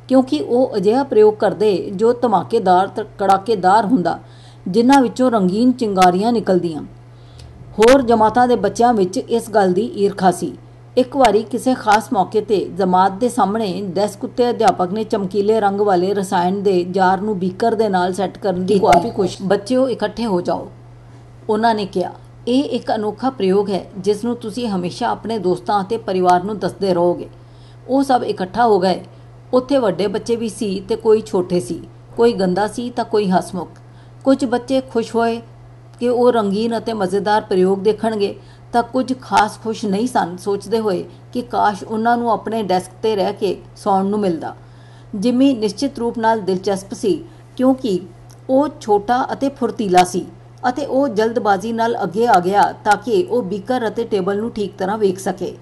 ਕਿਉਂਕਿ ਉਹ ਅਜਿਹਾ ਪ੍ਰਯੋਗ ਕਰਦੇ ਜੋ ਧਮਾਕੇਦਾਰ ਤੇ ਕੜਾਕੇਦਾਰ ਹੁੰਦਾ, ਜਿਨ੍ਹਾਂ ਵਿੱਚੋਂ ਰੰਗੀਨ ਚਿੰਗਾਰੀਆਂ ਨਿਕਲਦੀਆਂ। ਹੋਰ ਜਮਾਤਾਂ ਦੇ ਬੱਚਿਆਂ ਵਿੱਚ ਇਸ ਗੱਲ ਦੀ ਈਰਖਾ ਸੀ। ਇੱਕ ਵਾਰੀ ਕਿਸੇ ਖਾਸ ਮੌਕੇ 'ਤੇ ਜਮਾਤ ਦੇ ਸਾਹਮਣੇ ਡੈਸਕ ਉੱਤੇ ਅਧਿਆਪਕ ਨੇ ਚਮਕੀਲੇ ਰੰਗ ਵਾਲੇ ਰਸਾਇਣ ਦੇ ਜਾਰ ਨੂੰ ਬੀਕਰ ਦੇ ਨਾਲ ਸੈੱਟ ਕਰਨ ਦੀ ਕਾਫੀ ਕੋਸ਼ਿਸ਼। ਬੱਚਿਓ, ਇਕੱਠੇ ਹੋ ਜਾਓ, ਉਹਨਾਂ ਨੇ ਕਿਹਾ। ਇਹ ਇੱਕ ਅਨੋਖਾ ਪ੍ਰਯੋਗ ਹੈ ਜਿਸ ਨੂੰ ਤੁਸੀਂ ਹਮੇਸ਼ਾ ਆਪਣੇ ਦੋਸਤਾਂ ਅਤੇ ਪਰਿਵਾਰ ਨੂੰ ਦੱਸਦੇ ਰਹੋਗੇ। ਉਹ ਸਭ ਇਕੱਠਾ ਹੋ ਗਏ। ਉੱਥੇ ਵੱਡੇ ਬੱਚੇ ਵੀ ਸੀ ਤੇ ਕੋਈ ਛੋਟੇ ਸੀ, ਕੋਈ ਗੰਦਾ ਸੀ ਤਾਂ ਕੋਈ ਹਸਮੁਖ। ਕੁਝ ਬੱਚੇ ਖੁਸ਼ ਹੋਏ ਕਿ ਉਹ ਰੰਗੀਨ ਅਤੇ ਮਜ਼ੇਦਾਰ ਪ੍ਰਯੋਗ ਦੇਖਣਗੇ ਤਾਂ ਕੁਝ ਖਾਸ ਖੁਸ਼ ਨਹੀਂ ਸਨ, ਸੋਚਦੇ ਹੋਏ ਕਿ ਕਾਸ਼ ਉਹਨਾਂ ਨੂੰ ਆਪਣੇ ਡੈਸਕ 'ਤੇ ਰਹਿ ਕੇ ਸੌਣ ਨੂੰ ਮਿਲਦਾ। ਜਿਮੀ ਨਿਸ਼ਚਿਤ ਰੂਪ ਨਾਲ ਦਿਲਚਸਪ ਸੀ ਕਿਉਂਕਿ ਉਹ ਛੋਟਾ ਅਤੇ ਫੁਰਤੀਲਾ ਸੀ ਅਤੇ ਉਹ ਜਲਦਬਾਜ਼ੀ ਨਾਲ ਅੱਗੇ ਆ ਗਿਆ ਤਾਂ ਕਿ ਉਹ ਬੀਕਰ ਅਤੇ ਟੇਬਲ ਨੂੰ ਠੀਕ ਤਰ੍ਹਾਂ ਵੇਖ ਸਕੇ।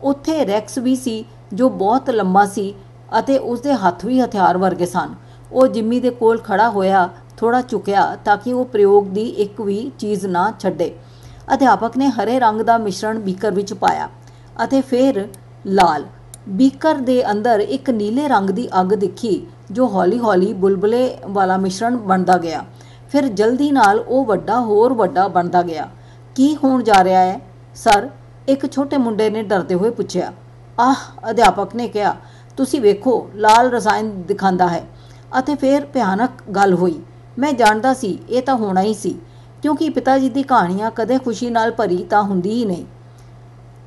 ਉੱਥੇ ਰੈਕਸ ਵੀ ਸੀ ਜੋ ਬਹੁਤ ਲੰਮਾ ਸੀ ਅਤੇ ਉਸਦੇ ਹੱਥ ਵੀ ਹਥਿਆਰ ਵਰਗੇ ਸਨ। ਉਹ ਜਿਮੀ ਦੇ ਕੋਲ ਖੜਾ ਹੋਇਆ, ਥੋੜਾ ਝੁਕਿਆ ਤਾਂ ਕਿ ਉਹ ਪ੍ਰਯੋਗ ਦੀ ਇੱਕ ਵੀ ਚੀਜ਼ ਨਾ ਛੱਡੇ। ਅਧਿਆਪਕ ਨੇ ਹਰੇ ਰੰਗ ਦਾ ਮਿਸ਼ਰਣ ਬੀਕਰ ਵਿੱਚ ਪਾਇਆ ਅਤੇ ਫਿਰ ਲਾਲ। ਬੀਕਰ ਦੇ ਅੰਦਰ ਇੱਕ ਨੀਲੇ ਰੰਗ ਦੀ ਅੱਗ ਦਿਖੀ ਜੋ ਹੌਲੀ-ਹੌਲੀ ਬੁਲਬੁਲੇ ਵਾਲਾ ਮਿਸ਼ਰਣ ਬਣਦਾ ਗਿਆ। ਫਿਰ ਜਲਦੀ ਨਾਲ ਉਹ ਵੱਡਾ ਹੋਰ ਵੱਡਾ ਬਣਦਾ ਗਿਆ। ਕੀ ਹੋਣ ਜਾ ਰਿਹਾ ਹੈ, ਸਰ? ਇੱਕ ਛੋਟੇ ਮੁੰਡੇ ਨੇ ਡਰਦੇ ਹੋਏ ਪੁੱਛਿਆ। ਆਹ, ਅਧਿਆਪਕ ਨੇ ਕਿਹਾ, ਤੁਸੀਂ ਵੇਖੋ, ਲਾਲ ਰਸਾਇਣ ਦਿਖਾਉਂਦਾ ਹੈ। ਅਤੇ ਫਿਰ ਭਿਆਨਕ ਗੱਲ ਹੋਈ। ਮੈਂ ਜਾਣਦਾ ਸੀ ਇਹ ਤਾਂ ਹੋਣਾ ਹੀ ਸੀ ਕਿਉਂਕਿ ਪਿਤਾ ਜੀ ਦੀ ਕਹਾਣੀਆਂ ਕਦੇ ਖੁਸ਼ੀ ਨਾਲ ਭਰੀ ਤਾਂ ਹੁੰਦੀ ਹੀ ਨਹੀਂ।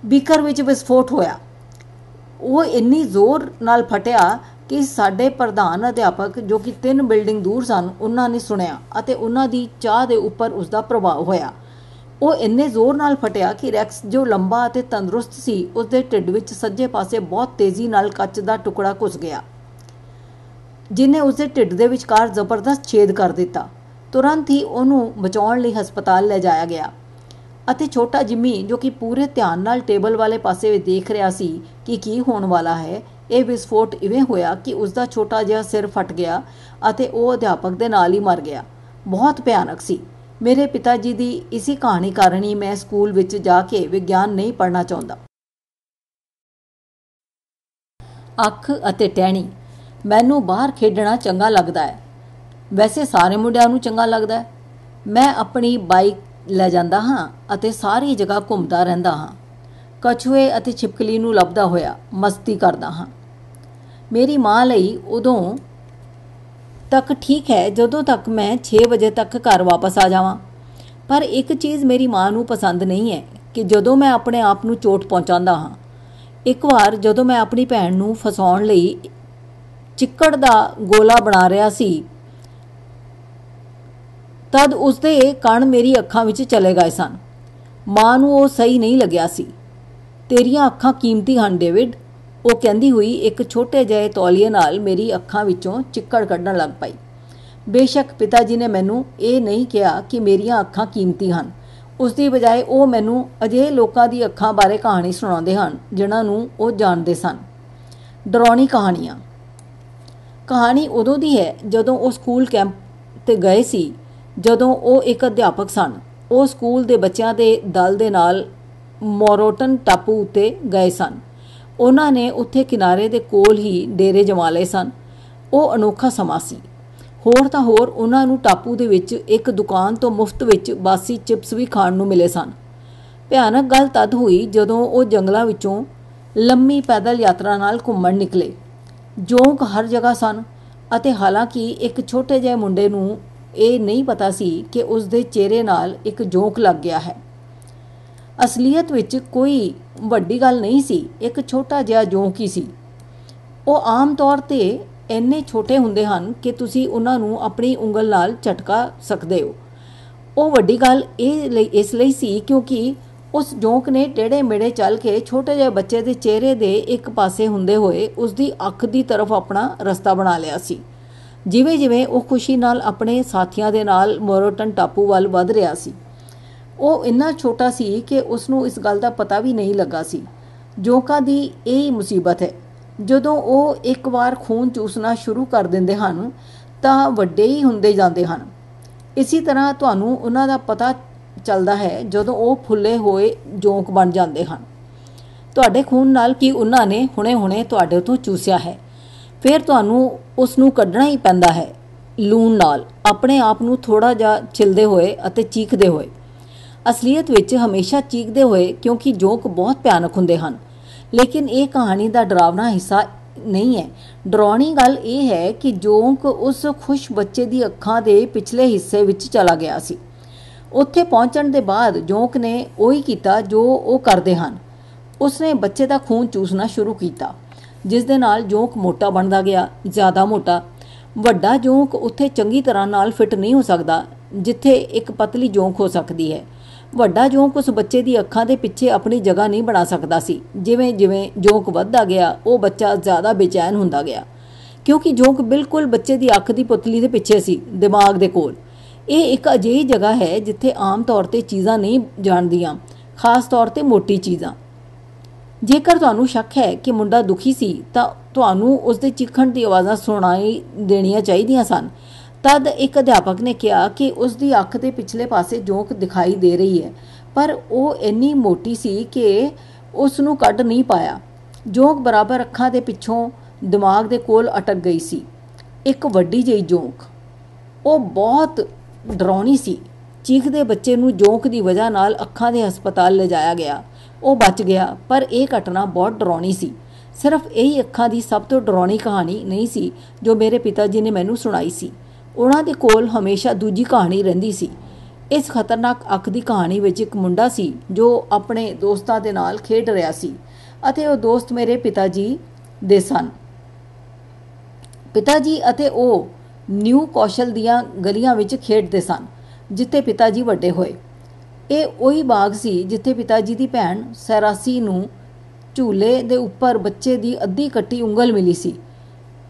ਬੀਕਰ ਵਿੱਚ ਵਿਸਫੋਟ ਹੋਇਆ। ਉਹ ਇੰਨੀ ਜ਼ੋਰ ਨਾਲ ਫਟਿਆ ਕਿ ਸਾਡੇ ਪ੍ਰਧਾਨ ਅਧਿਆਪਕ, ਜੋ ਕਿ 3 ਬਿਲਡਿੰਗ ਦੂਰ ਸਨ, ਉਹਨਾਂ ਨੇ ਸੁਣਿਆ ਅਤੇ ਉਹਨਾਂ ਦੀ ਚਾਹ ਦੇ ਉੱਪਰ ਉਸਦਾ ਪ੍ਰਭਾਵ ਹੋਇਆ। ਉਹ ਇੰਨੇ ਜ਼ੋਰ ਨਾਲ ਫਟਿਆ ਕਿ ਰੈਕਸ, ਜੋ ਲੰਬਾ ਅਤੇ ਤੰਦਰੁਸਤ ਸੀ, ਉਸਦੇ ਢਿੱਡ ਵਿੱਚ ਸੱਜੇ ਪਾਸੇ ਬਹੁਤ ਤੇਜ਼ੀ ਨਾਲ ਕੱਚ ਦਾ ਟੁਕੜਾ ਘੁਸ ਗਿਆ, ਜਿਹਨੇ ਉਸਦੇ ਢਿੱਡ ਦੇ ਵਿਚਕਾਰ ਜ਼ਬਰਦਸਤ ਛੇਦ ਕਰ ਦਿੱਤਾ। ਤੁਰੰਤ ਹੀ ਉਹਨੂੰ ਬਚਾਉਣ ਲਈ ਹਸਪਤਾਲ ਲੈ ਜਾਇਆ ਗਿਆ ਅਤੇ ਛੋਟਾ ਜਿਮੀ, ਜੋ ਕਿ ਪੂਰੇ ਧਿਆਨ ਨਾਲ ਟੇਬਲ ਵਾਲੇ ਪਾਸੇ ਦੇਖ ਰਿਹਾ ਸੀ ਕਿ ਕੀ ਹੋਣ ਵਾਲਾ ਹੈ, ਇਹ ਵਿਸਫੋਟ ਇਵੇਂ ਹੋਇਆ ਕਿ ਉਸਦਾ ਛੋਟਾ ਜਿਹਾ ਸਿਰ ਫਟ ਗਿਆ ਅਤੇ ਉਹ ਅਧਿਆਪਕ ਦੇ ਨਾਲ ਹੀ ਮਰ ਗਿਆ। ਬਹੁਤ ਭਿਆਨਕ ਸੀ। ਮੇਰੇ ਪਿਤਾ ਜੀ ਦੀ ਇਸੀ ਕਹਾਣੀ ਕਾਰਨ ਹੀ ਮੈਂ ਸਕੂਲ ਵਿੱਚ ਜਾ ਕੇ ਵਿਗਿਆਨ ਨਹੀਂ ਪੜ੍ਹਨਾ ਚਾਹੁੰਦਾ। ਅੱਖ ਅਤੇ ਟਹਿਣੀ। ਮੈਨੂੰ ਬਾਹਰ ਖੇਡਣਾ ਚੰਗਾ ਲੱਗਦਾ ਹੈ। ਵੈਸੇ ਸਾਰੇ ਮੁੰਡਿਆਂ ਨੂੰ ਚੰਗਾ ਲੱਗਦਾ ਹੈ। ਮੈਂ ਆਪਣੀ ਬਾਈਕ ਲੈ ਜਾਂਦਾ ਹਾਂ ਅਤੇ ਸਾਰੀ ਜਗ੍ਹਾ ਘੁੰਮਦਾ ਰਹਿੰਦਾ ਹਾਂ। ਕਛੂਏ ਅਤੇ ਛਿਪਕਲੀ ਨੂੰ ਲੱਭਦਾ ਹੋਇਆ ਮਸਤੀ ਕਰਦਾ ਹਾਂ। ਮੇਰੀ ਮਾਂ ਲਈ ਉਦੋਂ ਤੱਕ ਠੀਕ ਹੈ ਜਦੋਂ ਤੱਕ ਮੈਂ 6 ਵਜੇ ਤੱਕ ਘਰ ਵਾਪਸ ਆ ਜਾਵਾਂ। ਪਰ ਇੱਕ ਚੀਜ਼ ਮੇਰੀ ਮਾਂ ਨੂੰ ਪਸੰਦ ਨਹੀਂ ਹੈ ਕਿ ਜਦੋਂ ਮੈਂ ਆਪਣੇ ਆਪ ਨੂੰ ਚੋਟ ਪਹੁੰਚਾਉਂਦਾ ਹਾਂ। ਇੱਕ ਵਾਰ ਜਦੋਂ ਮੈਂ ਆਪਣੀ ਭੈਣ ਨੂੰ ਫਸਾਉਣ ਲਈ ਚਿੱਕੜ ਦਾ ਗੋਲਾ ਬਣਾ ਰਿਹਾ ਸੀ ਤਦ ਉਸਦੇ ਕਣ ਮੇਰੀ ਅੱਖਾਂ ਵਿੱਚ ਚਲੇ ਗਏ ਸਨ। ਮਾਂ ਨੂੰ ਉਹ ਸਹੀ ਨਹੀਂ ਲੱਗਿਆ ਸੀ। ਤੇਰੀਆਂ ਅੱਖਾਂ ਕੀਮਤੀ ਹਨ ਡੇਵਿਡ, ਉਹ ਕਹਿੰਦੀ ਹੋਈ ਇੱਕ ਛੋਟੇ ਜਿਹੇ ਤੌਲੀਏ ਨਾਲ ਮੇਰੀ ਅੱਖਾਂ ਵਿੱਚੋਂ ਚਿੱਕੜ ਕੱਢਣ ਲੱਗ ਪਈ। ਬੇਸ਼ੱਕ ਪਿਤਾ ਜੀ ਨੇ ਮੈਨੂੰ ਇਹ ਨਹੀਂ ਕਿਹਾ ਕਿ ਮੇਰੀਆਂ ਅੱਖਾਂ ਕੀਮਤੀ ਹਨ। ਉਸ ਦੀ ਬਜਾਏ ਉਹ ਮੈਨੂੰ ਅਜਿਹੇ ਲੋਕਾਂ ਦੀ ਅੱਖਾਂ ਬਾਰੇ ਕਹਾਣੀ ਸੁਣਾਉਂਦੇ ਹਨ ਜਿਨ੍ਹਾਂ ਨੂੰ ਉਹ ਜਾਣਦੇ ਸਨ। ਡਰਾਉਣੀ ਕਹਾਣੀਆਂ। ਕਹਾਣੀ ਉਦੋਂ ਦੀ ਹੈ ਜਦੋਂ ਉਹ ਸਕੂਲ ਕੈਂਪ 'ਤੇ ਗਏ ਸੀ। ਜਦੋਂ ਉਹ ਇੱਕ ਅਧਿਆਪਕ ਸਨ, ਉਹ ਸਕੂਲ ਦੇ ਬੱਚਿਆਂ ਦੇ ਦਲ ਦੇ ਨਾਲ ਮੋਰੋਟਨ ਟਾਪੂ ਉੱਤੇ ਗਏ ਸਨ। ਉਹਨਾਂ ਨੇ ਉੱਥੇ ਕਿਨਾਰੇ ਦੇ ਕੋਲ ਹੀ ਡੇਰੇ ਜਮਾ ਲਏ ਸਨ। ਉਹ ਅਨੋਖਾ ਸਮਾਂ ਸੀ। ਹੋਰ ਤਾਂ ਹੋਰ ਉਹਨਾਂ ਨੂੰ ਟਾਪੂ ਦੇ ਵਿੱਚ ਇੱਕ ਦੁਕਾਨ ਤੋਂ ਮੁਫਤ ਵਿੱਚ ਬਾਸੀ ਚਿਪਸ ਵੀ ਖਾਣ ਨੂੰ ਮਿਲੇ ਸਨ। ਭਿਆਨਕ ਗੱਲ ਤਦ ਹੋਈ ਜਦੋਂ ਉਹ ਜੰਗਲਾਂ ਵਿੱਚੋਂ ਲੰਮੀ ਪੈਦਲ ਯਾਤਰਾ ਨਾਲ ਘੁੰਮਣ ਨਿਕਲੇ। ਜੋਂਕ ਹਰ ਜਗ੍ਹਾ ਸਨ ਅਤੇ ਹਾਲਾਂਕਿ ਇੱਕ ਛੋਟੇ ਜਿਹੇ ਮੁੰਡੇ ਨੂੰ ਇਹ ਨਹੀਂ ਪਤਾ ਸੀ ਕਿ ਉਸ ਦੇ ਚਿਹਰੇ ਨਾਲ ਇੱਕ ਜੋਂਕ ਲੱਗ ਗਿਆ ਹੈ। ਅਸਲੀਅਤ ਵਿੱਚ ਕੋਈ ਵੱਡੀ ਗੱਲ ਨਹੀਂ ਸੀ, ਇੱਕ ਛੋਟਾ ਜਿਹਾ ਜੋਂਕ ਹੀ ਸੀ। ਉਹ ਆਮ ਤੌਰ 'ਤੇ ਇੰਨੇ ਛੋਟੇ ਹੁੰਦੇ ਹਨ ਕਿ ਤੁਸੀਂ ਉਹਨਾਂ ਨੂੰ ਆਪਣੀ ਉਂਗਲ ਨਾਲ ਝਟਕਾ ਸਕਦੇ ਹੋ। ਉਹ ਵੱਡੀ ਗੱਲ ਇਸ ਲਈ ਸੀ ਕਿਉਂਕਿ ਉਸ ਜੋਂਕ ਨੇ ਟੇਢੇ ਮੇਢੇ ਚੱਲ ਕੇ ਛੋਟੇ ਜਿਹੇ ਬੱਚੇ ਦੇ ਚਿਹਰੇ ਦੇ ਇੱਕ ਪਾਸੇ ਹੁੰਦੇ ਹੋਏ ਉਸ ਦੀ ਅੱਖ ਦੀ ਤਰਫ ਆਪਣਾ ਰਸਤਾ ਬਣਾ ਲਿਆ ਸੀ। ਜਿਵੇਂ ਜਿਵੇਂ ਉਹ ਖੁਸ਼ੀ ਨਾਲ ਆਪਣੇ ਸਾਥੀਆਂ ਦੇ ਨਾਲ ਮੋਰੋਟਨ ਟਾਪੂ ਵੱਲ ਵੱਧ ਰਿਹਾ ਸੀ। ਉਹ ਇੰਨਾ ਛੋਟਾ ਸੀ ਕਿ ਉਸ ਨੂੰ ਇਸ ਗੱਲ ਦਾ ਪਤਾ ਵੀ ਨਹੀਂ ਲੱਗਾ ਸੀ। ਜੋਂਕਾਂ ਦੀ ਇਹ ਹੀ ਮੁਸੀਬਤ ਹੈ, ਜਦੋਂ ਉਹ ਇੱਕ ਵਾਰ ਖੂਨ ਚੂਸਣਾ ਸ਼ੁਰੂ ਕਰ ਦਿੰਦੇ ਹਨ ਤਾਂ ਵੱਡੇ ਹੀ ਹੁੰਦੇ ਜਾਂਦੇ ਹਨ। ਇਸੇ ਤਰ੍ਹਾਂ ਤੁਹਾਨੂੰ ਉਹਨਾਂ ਦਾ ਪਤਾ ਚੱਲਦਾ ਹੈ ਜਦੋਂ ਉਹ ਫੁੱਲੇ ਹੋਏ ਜੋਂਕ ਬਣ ਜਾਂਦੇ ਹਨ। ਤੁਹਾਡੇ ਖੂਨ ਨਾਲ ਕੀ ਉਹਨਾਂ ਨੇ ਹੁਣੇ-ਹੁਣੇ ਤੁਹਾਡੇ ਤੋਂ ਚੂਸਿਆ ਹੈ, ਫਿਰ ਤੁਹਾਨੂੰ ਉਸ ਨੂੰ ਕੱਢਣਾ ਹੀ ਪੈਂਦਾ ਹੈ ਲੂਣ ਨਾਲ, ਆਪਣੇ ਆਪ ਨੂੰ ਥੋੜ੍ਹਾ ਜਿਹਾ ਛਿਲਦੇ ਹੋਏ ਅਤੇ ਚੀਖਦੇ ਹੋਏ। ਅਸਲੀਅਤ ਵਿੱਚ ਹਮੇਸ਼ਾ ਚੀਖਦੇ ਹੋਏ, ਕਿਉਂਕਿ ਜੋਂਕ ਬਹੁਤ ਭਿਆਨਕ ਹੁੰਦੇ ਹਨ। ਲੇਕਿਨ ਇਹ ਕਹਾਣੀ ਦਾ ਡਰਾਵਨਾ ਹਿੱਸਾ ਨਹੀਂ ਹੈ। ਡਰਾਉਣੀ ਗੱਲ ਇਹ ਹੈ ਕਿ ਜੋਂਕ ਉਸ ਖੁਸ਼ ਬੱਚੇ ਦੀ ਅੱਖਾਂ ਦੇ ਪਿਛਲੇ ਹਿੱਸੇ ਵਿੱਚ ਚਲਾ ਗਿਆ ਸੀ। ਉੱਥੇ ਪਹੁੰਚਣ ਦੇ ਬਾਅਦ ਜੋਂਕ ਨੇ ਉਹੀ ਕੀਤਾ ਜੋ ਉਹ ਕਰਦੇ ਹਨ। ਉਸਨੇ ਬੱਚੇ ਦਾ ਖੂਨ ਚੂਸਣਾ ਸ਼ੁਰੂ ਕੀਤਾ, ਜਿਸ ਦੇ ਨਾਲ ਜੋਂਕ ਮੋਟਾ ਬਣਦਾ ਗਿਆ, ਜ਼ਿਆਦਾ ਮੋਟਾ। ਵੱਡਾ ਜੋਂਕ ਉੱਥੇ ਚੰਗੀ ਤਰ੍ਹਾਂ ਨਾਲ ਫਿੱਟ ਨਹੀਂ ਹੋ ਸਕਦਾ ਜਿੱਥੇ ਇੱਕ ਪਤਲੀ ਜੋਂਕ ਹੋ ਸਕਦੀ ਹੈ। ਵੱਡਾ ਜੋਂਕ ਉਸ ਬੱਚੇ ਦੀ ਅੱਖਾਂ ਦੇ ਪਿੱਛੇ ਆਪਣੀ ਜਗ੍ਹਾ ਨਹੀਂ ਬਣਾ ਸਕਦਾ ਸੀ। ਜਿਵੇਂ ਜਿਵੇਂ ਜੋਂਕ ਵੱਧਦਾ ਗਿਆ, ਉਹ ਬੱਚਾ ਜ਼ਿਆਦਾ ਬੇਚੈਨ ਹੁੰਦਾ ਗਿਆ, ਕਿਉਂਕਿ ਜੋਂਕ ਬਿਲਕੁਲ ਬੱਚੇ ਦੀ ਅੱਖ ਦੀ ਪੁਤਲੀ ਦੇ ਪਿੱਛੇ ਸੀ, ਦਿਮਾਗ ਦੇ ਕੋਲ। ਇਹ ਇੱਕ ਅਜਿਹੀ ਜਗ੍ਹਾ ਹੈ ਜਿੱਥੇ ਆਮ ਤੌਰ 'ਤੇ ਚੀਜ਼ਾਂ ਨਹੀਂ ਜਾਣਦੀਆਂ, ਖਾਸ ਤੌਰ 'ਤੇ ਮੋਟੀ ਚੀਜ਼ਾਂ। ਜੇਕਰ ਤੁਹਾਨੂੰ ਸ਼ੱਕ ਹੈ ਕਿ ਮੁੰਡਾ ਦੁਖੀ ਸੀ ਤਾਂ ਤੁਹਾਨੂੰ ਉਸਦੇ ਚੀਖਣ ਦੀ ਆਵਾਜ਼ਾਂ ਸੁਣਾਈ ਦੇਣੀਆਂ ਚਾਹੀਦੀਆਂ ਸਨ। ਤਦ ਇੱਕ ਅਧਿਆਪਕ ਨੇ ਕਿਹਾ ਕਿ ਉਸ ਦੀ ਅੱਖ ਦੇ ਪਿਛਲੇ ਪਾਸੇ ਜੋਂਕ ਦਿਖਾਈ ਦੇ ਰਹੀ ਹੈ, ਪਰ ਉਹ ਇੰਨੀ ਮੋਟੀ ਸੀ ਕਿ ਉਸ ਨੂੰ ਕੱਢ ਨਹੀਂ ਪਾਇਆ। ਜੋਂਕ ਬਰਾਬਰ ਅੱਖਾਂ ਦੇ ਪਿੱਛੋਂ ਦਿਮਾਗ ਦੇ ਕੋਲ ਅਟਕ ਗਈ ਸੀ, ਇੱਕ ਵੱਡੀ ਜਿਹੀ ਜੋਂਕ। ਉਹ ਬਹੁਤ ਡਰਾਉਣੀ ਸੀ। ਚੀਖਦੇ ਬੱਚੇ ਨੂੰ ਜੋਂਕ ਦੀ ਵਜ੍ਹਾ ਨਾਲ ਅੱਖਾਂ ਦੇ ਹਸਪਤਾਲ ਲਿਜਾਇਆ ਗਿਆ। ਉਹ ਬਚ ਗਿਆ, ਪਰ ਇਹ ਘਟਨਾ ਬਹੁਤ ਡਰਾਉਣੀ ਸੀ। ਸਿਰਫ ਇਹੀ ਅੱਖਾਂ ਦੀ ਸਭ ਤੋਂ ਡਰਾਉਣੀ ਕਹਾਣੀ ਨਹੀਂ ਸੀ ਜੋ ਮੇਰੇ ਪਿਤਾ ਜੀ ਨੇ ਮੈਨੂੰ ਸੁਣਾਈ ਸੀ। ਉਹਨਾਂ ਦੇ ਕੋਲ ਹਮੇਸ਼ਾ ਦੂਜੀ ਕਹਾਣੀ ਰਹਿੰਦੀ ਸੀ। ਇਸ ਖਤਰਨਾਕ ਅੱਖ ਦੀ ਕਹਾਣੀ ਵਿੱਚ ਇੱਕ ਮੁੰਡਾ ਸੀ ਜੋ ਆਪਣੇ ਦੋਸਤਾਂ ਦੇ ਨਾਲ ਖੇਡ ਰਿਹਾ ਸੀ ਅਤੇ ਉਹ ਦੋਸਤ ਮੇਰੇ ਪਿਤਾ ਜੀ ਦੇ ਸਨ। ਪਿਤਾ ਜੀ ਅਤੇ ਉਹ ਨਿਊ ਕੌਸ਼ਲ ਦੀਆਂ ਗਲੀਆਂ ਵਿੱਚ ਖੇਡਦੇ ਸਨ ਜਿੱਥੇ ਪਿਤਾ ਜੀ ਵੱਡੇ ਹੋਏ। ਇਹ ਉਹੀ ਬਾਗ ਸੀ ਜਿੱਥੇ ਪਿਤਾ ਜੀ ਦੀ ਭੈਣ ਸੈਰਾਸੀ ਨੂੰ ਝੂਲੇ ਦੇ ਉੱਪਰ ਬੱਚੇ ਦੀ ਅੱਧੀ ਕੱਟੀ ਉਂਗਲ ਮਿਲੀ ਸੀ।